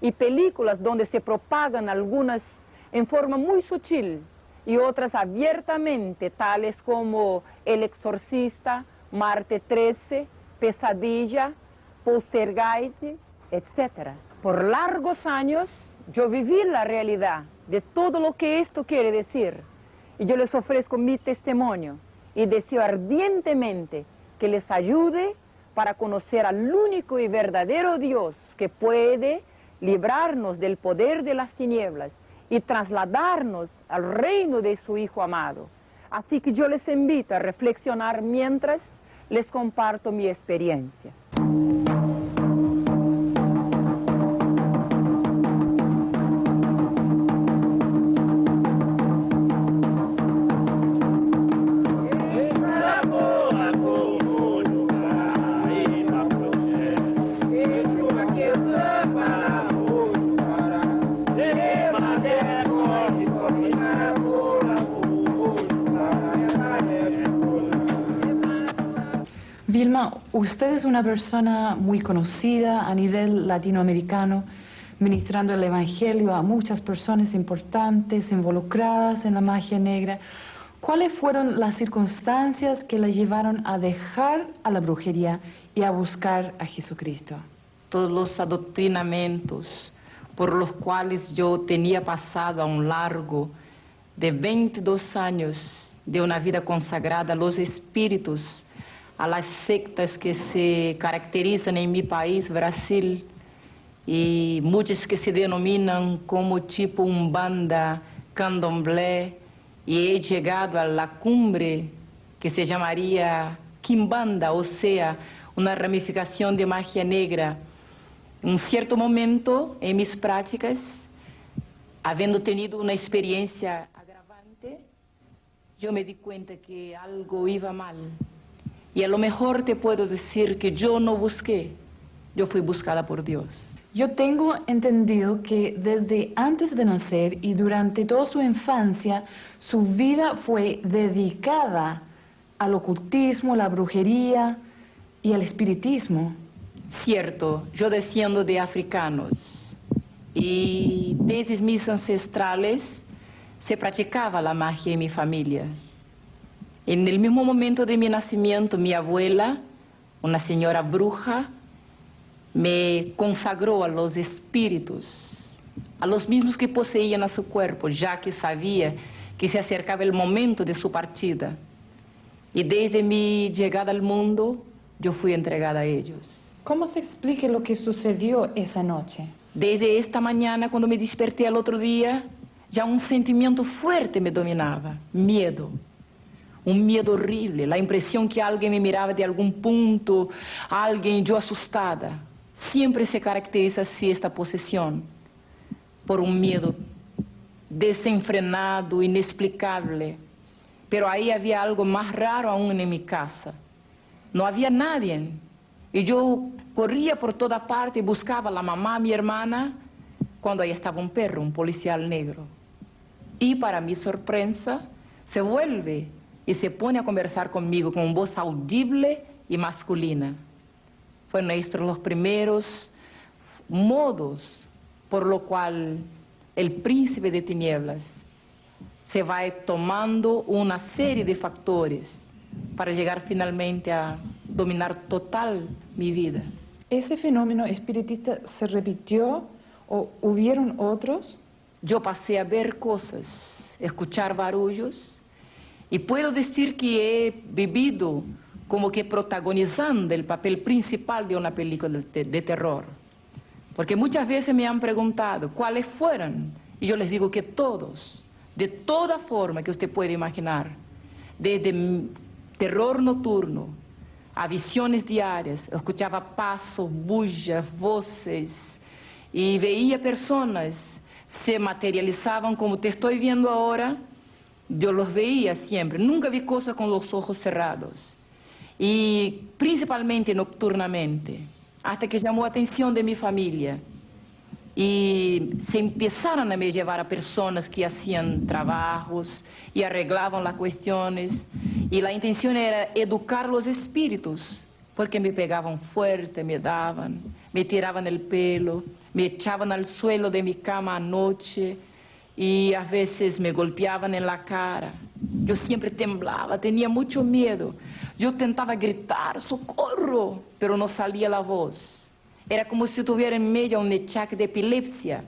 y películas donde se propagan algunas en forma muy sutil y otras abiertamente, tales como El Exorcista, Marte 13, Pesadilla, Poltergeist, etc. Por largos años yo viví la realidad de todo lo que esto quiere decir y yo les ofrezco mi testimonio y deseo ardientemente que les ayude para conocer al único y verdadero Dios que puede librarnos del poder de las tinieblas y trasladarnos al reino de su Hijo amado. Así que yo les invito a reflexionar mientras les comparto mi experiencia. Usted es una persona muy conocida a nivel latinoamericano, ministrando el Evangelio a muchas personas importantes involucradas en la magia negra. ¿Cuáles fueron las circunstancias que la llevaron a dejar a la brujería y a buscar a Jesucristo? Todos los adoctrinamientos por los cuales yo tenía pasado a un largo de 22 años de una vida consagrada a los espíritus, a las sectas que se caracterizan en mi país, Brasil, y muchas que se denominan como tipo Umbanda, Candomblé, y he llegado a la cumbre que se llamaría Quimbanda, o sea, una ramificación de magia negra. En cierto momento en mis prácticas, habiendo tenido una experiencia agravante, yo me di cuenta que algo iba mal. Y a lo mejor te puedo decir que yo no busqué, yo fui buscada por Dios. Yo tengo entendido que desde antes de nacer y durante toda su infancia, su vida fue dedicada al ocultismo, la brujería y al espiritismo. Cierto, yo desciendo de africanos y desde mis ancestrales se practicaba la magia en mi familia. En el mismo momento de mi nacimiento, mi abuela, una señora bruja, me consagró a los espíritus, a los mismos que poseían a su cuerpo, ya que sabía que se acercaba el momento de su partida. Y desde mi llegada al mundo, yo fui entregada a ellos. ¿Cómo se explica lo que sucedió esa noche? Desde esta mañana, cuando me desperté al otro día, ya un sentimiento fuerte me dominaba, miedo. Un miedo horrible, la impresión que alguien me miraba de algún punto, alguien yo asustada. Siempre se caracteriza así esta posesión, por un miedo desenfrenado, inexplicable. Pero ahí había algo más raro aún en mi casa. No había nadie. Y yo corría por toda parte y buscaba a la mamá, a mi hermana, cuando ahí estaba un perro, un policial negro. Y para mi sorpresa, se vuelve y se pone a conversar conmigo con voz audible y masculina. Fueron estos los primeros modos por lo cual el príncipe de tinieblas se va tomando una serie de factores para llegar finalmente a dominar total mi vida. ¿Ese fenómeno espiritista se repitió o hubieron otros? Yo pasé a ver cosas, escuchar barullos, y puedo decir que he vivido como que protagonizando el papel principal de una película de terror. Porque muchas veces me han preguntado cuáles fueron, y yo les digo que todos, de toda forma que usted puede imaginar, desde terror nocturno a visiones diarias, escuchaba pasos, bullas, voces, y veía personas se materializaban como te estoy viendo ahora. Yo los veía siempre, nunca vi cosas con los ojos cerrados, y principalmente nocturnamente, hasta que llamó a atención de mi familia, y se empezaron a me llevar a personas que hacían trabajos y arreglaban las cuestiones, y la intención era educar los espíritus, porque me pegaban fuerte, me daban, me tiraban el pelo, me echaban al suelo de mi cama anoche, y a veces me golpeaban en la cara. Yo siempre temblaba, tenía mucho miedo. Yo tentaba gritar, ¡socorro!, pero no salía la voz. Era como si tuviera en medio un ataque de epilepsia.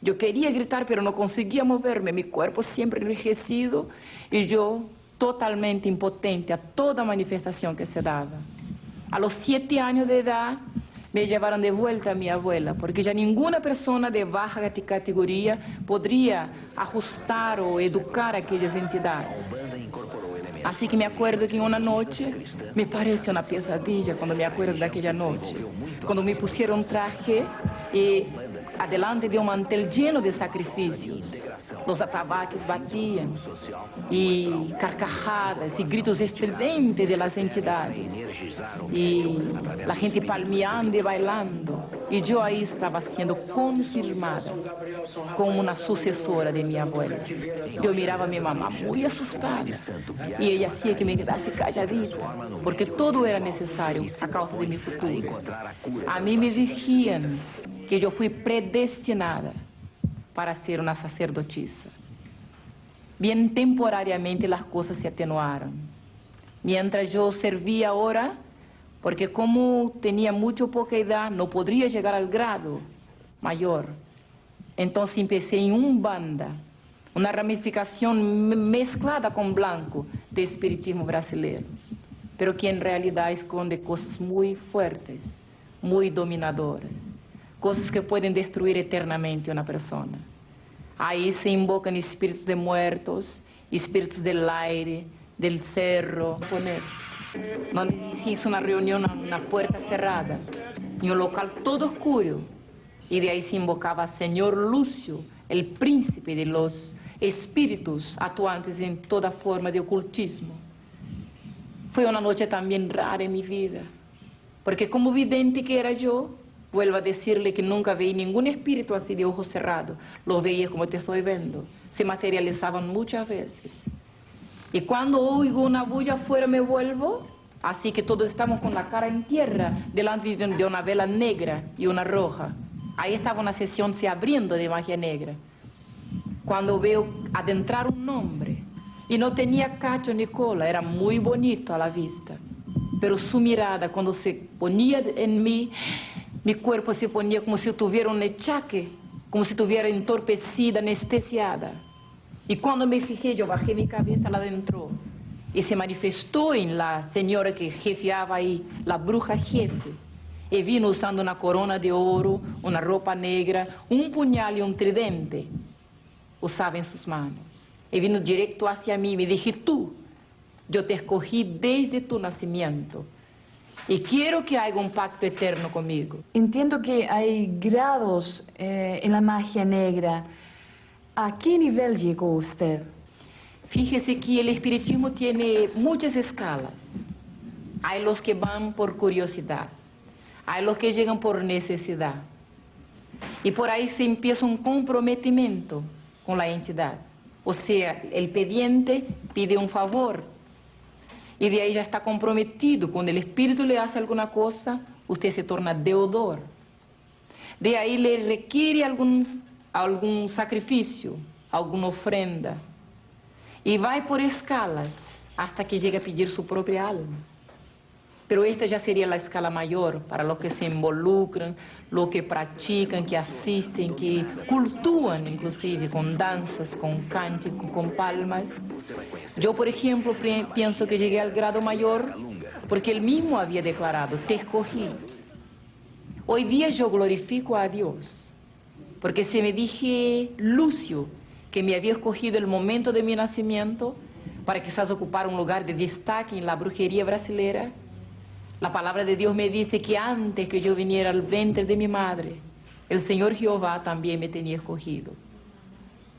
Yo quería gritar, pero no conseguía moverme, mi cuerpo siempre enrijecido y yo totalmente impotente a toda manifestación que se daba. A los 7 años de edad me llevaron de vuelta a mi abuela, porque ya ninguna persona de baja categoría podría ajustar o educar a aquellas entidades. Así que me acuerdo que una noche, me parece una pesadilla cuando me acuerdo de aquella noche, cuando me pusieron traje y adelante de un mantel lleno de sacrificios. Los atabaques batían y carcajadas y gritos estridentes de las entidades y la gente palmeando y bailando. Y yo ahí estaba siendo confirmada como una sucesora de mi abuela. Yo miraba a mi mamá muy asustada y ella hacía que me quedase calladita porque todo era necesario a causa de mi futuro. A mí me decían que yo fui predestinada para ser una sacerdotisa. Bien temporariamente las cosas se atenuaron. Mientras yo servía ahora, porque como tenía mucho poca edad, no podría llegar al grado mayor. Entonces empecé en Umbanda, una ramificación mezclada con blanco de espiritismo brasileño, pero que en realidad esconde cosas muy fuertes, muy dominadoras, cosas que pueden destruir eternamente a una persona. Ahí se invocan espíritus de muertos, espíritus del aire, del cerro. Donde se hizo una reunión a una puerta cerrada, en un local todo oscuro, y de ahí se invocaba a Señor Lúcio, el príncipe de los espíritus actuantes en toda forma de ocultismo. Fue una noche también rara en mi vida, porque como vidente que era yo, vuelvo a decirle que nunca vi ningún espíritu así de ojos cerrados. Los veía como te estoy viendo. Se materializaban muchas veces. Y cuando oigo una bulla afuera me vuelvo, así que todos estamos con la cara en tierra, delante de una vela negra y una roja. Ahí estaba una sesión se abriendo de magia negra. Cuando veo adentrar un hombre, y no tenía cacho ni cola, era muy bonito a la vista. Pero su mirada, cuando se ponía en mí, mi cuerpo se ponía como si tuviera un achaque, como si estuviera entorpecida, anestesiada. Y cuando me fijé, yo bajé mi cabeza, la adentro. Y se manifestó en la señora que jefeaba ahí, la bruja jefe. Y vino usando una corona de oro, una ropa negra, un puñal y un tridente. Usaba en sus manos. Y vino directo hacia mí y me dije, tú, yo te escogí desde tu nacimiento. Y quiero que haga un pacto eterno conmigo. Entiendo que hay grados en la magia negra. ¿A qué nivel llegó usted? Fíjese que el espiritismo tiene muchas escalas. Hay los que van por curiosidad, hay los que llegan por necesidad. Y por ahí se empieza un comprometimiento con la entidad. O sea, el pidiente pide un favor y de ahí ya está comprometido. Cuando el espíritu le hace alguna cosa, usted se torna deudor. De ahí le requiere algún sacrificio, alguna ofrenda. Y va por escalas hasta que llega a pedir su propia alma. Pero esta ya sería la escala mayor para los que se involucran, los que practican, que asisten, que cultúan inclusive con danzas, con cánticos, con palmas. Yo, por ejemplo, pienso que llegué al grado mayor porque él mismo había declarado, te escogí. Hoy día yo glorifico a Dios, porque se me dije Lúcio, que me había escogido el momento de mi nacimiento para quizás ocupar un lugar de destaque en la brujería brasileña. La palabra de Dios me dice que antes que yo viniera al vientre de mi madre, el Señor Jehová también me tenía escogido.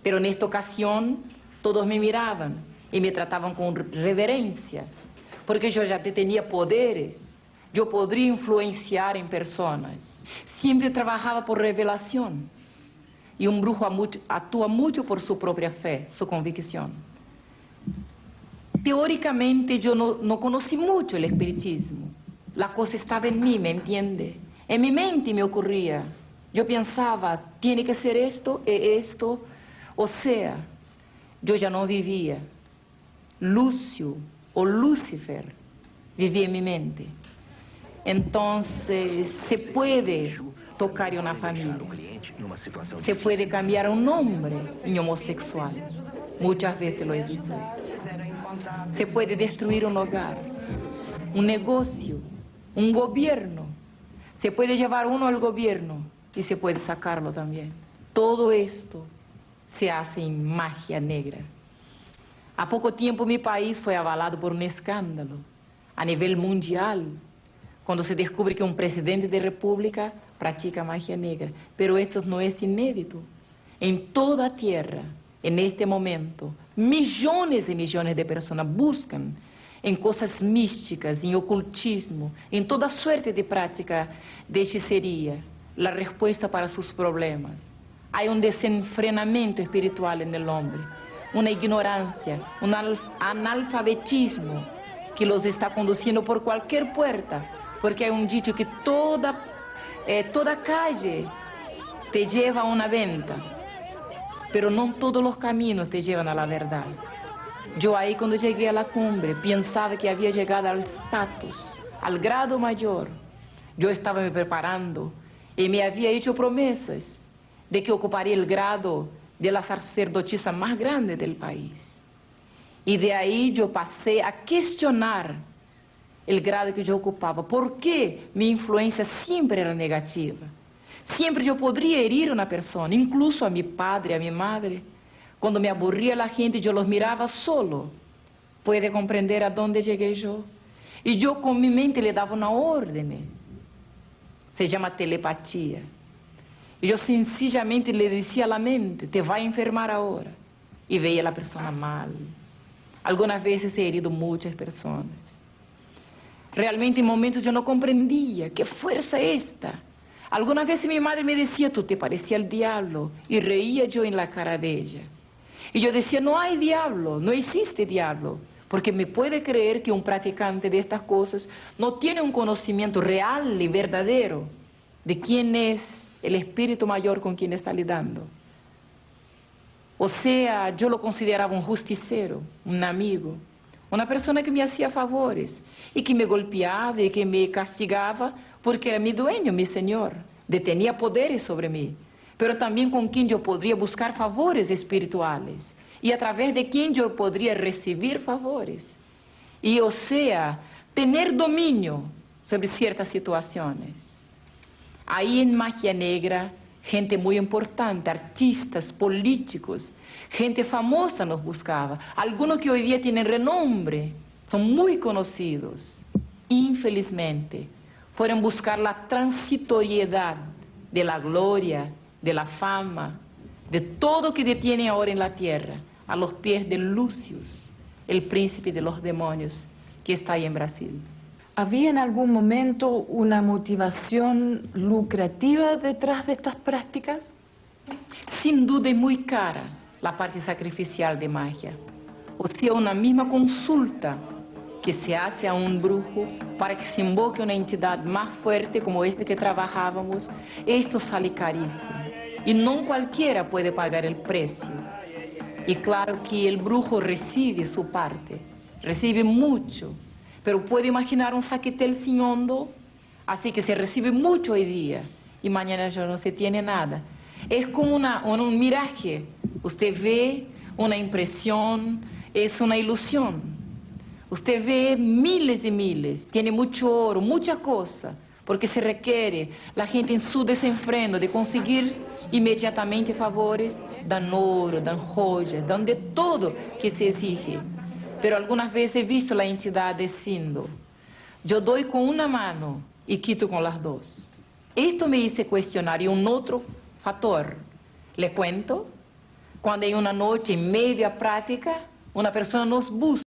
Pero en esta ocasión todos me miraban y me trataban con reverencia, porque yo ya tenía poderes, yo podría influenciar en personas. Siempre trabajaba por revelación. Y un brujo actúa mucho por su propia fe, su convicción. Teóricamente yo no conocí mucho el espiritismo. La cosa estaba en mí, ¿me entiende? En mi mente me ocurría. Yo pensaba, tiene que ser esto, esto. O sea, yo ya no vivía. Lúcio o Lúcifer vivía en mi mente. Entonces, se puede tocar en una familia. Se puede cambiar un nombre en homosexual. Muchas veces lo he visto. Se puede destruir un hogar, un negocio, un gobierno. Se puede llevar uno al gobierno y se puede sacarlo también. Todo esto se hace en magia negra. Há poco tiempo mi país fue avalado por un escándalo a nivel mundial, cuando se descubre que un presidente de república practica magia negra, pero esto no es inédito. En toda tierra, en este momento, millones y millones de personas buscan en cosas místicas, en ocultismo, en toda suerte de práctica de hechicería, la respuesta para sus problemas. Hay un desenfrenamiento espiritual en el hombre, una ignorancia, un analfabetismo que los está conduciendo por cualquier puerta, porque hay un dicho que toda calle te lleva a una venta, pero no todos los caminos te llevan a la verdad. Yo ahí cuando llegué a la cumbre pensaba que había llegado al estatus, al grado mayor. Yo estaba me preparando y me había hecho promesas de que ocuparía el grado de la sacerdotisa más grande del país. Y de ahí yo pasé a cuestionar el grado que yo ocupaba. ¿Por qué mi influencia siempre era negativa? Siempre yo podría herir a una persona, incluso a mi padre, a mi madre. Cuando me aburría la gente, yo los miraba solo. ¿Puede comprender a dónde llegué yo? Y yo con mi mente le daba una orden. Se llama telepatía. Y yo sencillamente le decía a la mente, te va a enfermar ahora. Y veía a la persona mal. Algunas veces he herido muchas personas. Realmente en momentos yo no comprendía qué fuerza es esta. Algunas veces mi madre me decía, tú te parecías al diablo. Y reía yo en la cara de ella. Y yo decía, no hay diablo, no existe diablo. Porque me puede creer que un practicante de estas cosas no tiene un conocimiento real y verdadero de quién es el espíritu mayor con quien está lidando. O sea, yo lo consideraba un justicero, un amigo, una persona que me hacía favores y que me golpeaba y que me castigaba porque era mi dueño, mi señor, tenía poderes sobre mí, pero también con quien yo podría buscar favores espirituales y a través de quien yo podría recibir favores. Y o sea, tener dominio sobre ciertas situaciones. Ahí en Magia Negra, gente muy importante, artistas, políticos, gente famosa nos buscaba. Algunos que hoy día tienen renombre, son muy conocidos. Infelizmente, fueron buscar la transitoriedad de la gloria, de la fama, de todo que detiene ahora en la tierra, a los pies de Lucius, el príncipe de los demonios, que está ahí en Brasil. ¿Había en algún momento una motivación lucrativa detrás de estas prácticas? Sin duda es muy cara la parte sacrificial de magia. O sea, una misma consulta que se hace a un brujo para que se invoque una entidad más fuerte como este que trabajábamos, esto sale carísimo. Y no cualquiera puede pagar el precio. Y claro que el brujo recibe su parte, recibe mucho. Pero puede imaginar un saquetel sin hondo, así que se recibe mucho hoy día y mañana ya no se tiene nada. Es como un miraje. Usted ve una impresión, es una ilusión. Usted ve miles y miles, tiene mucho oro, mucha cosa, porque se requiere la gente en su desenfreno de conseguir inmediatamente favores, dan oro, dan joyas, dan de todo que se exige. Pero algunas veces he visto la entidad diciendo, yo doy con una mano y quito con las dos. Esto me hizo cuestionar. Y un otro factor, le cuento, cuando en una noche en media práctica, una persona nos busca.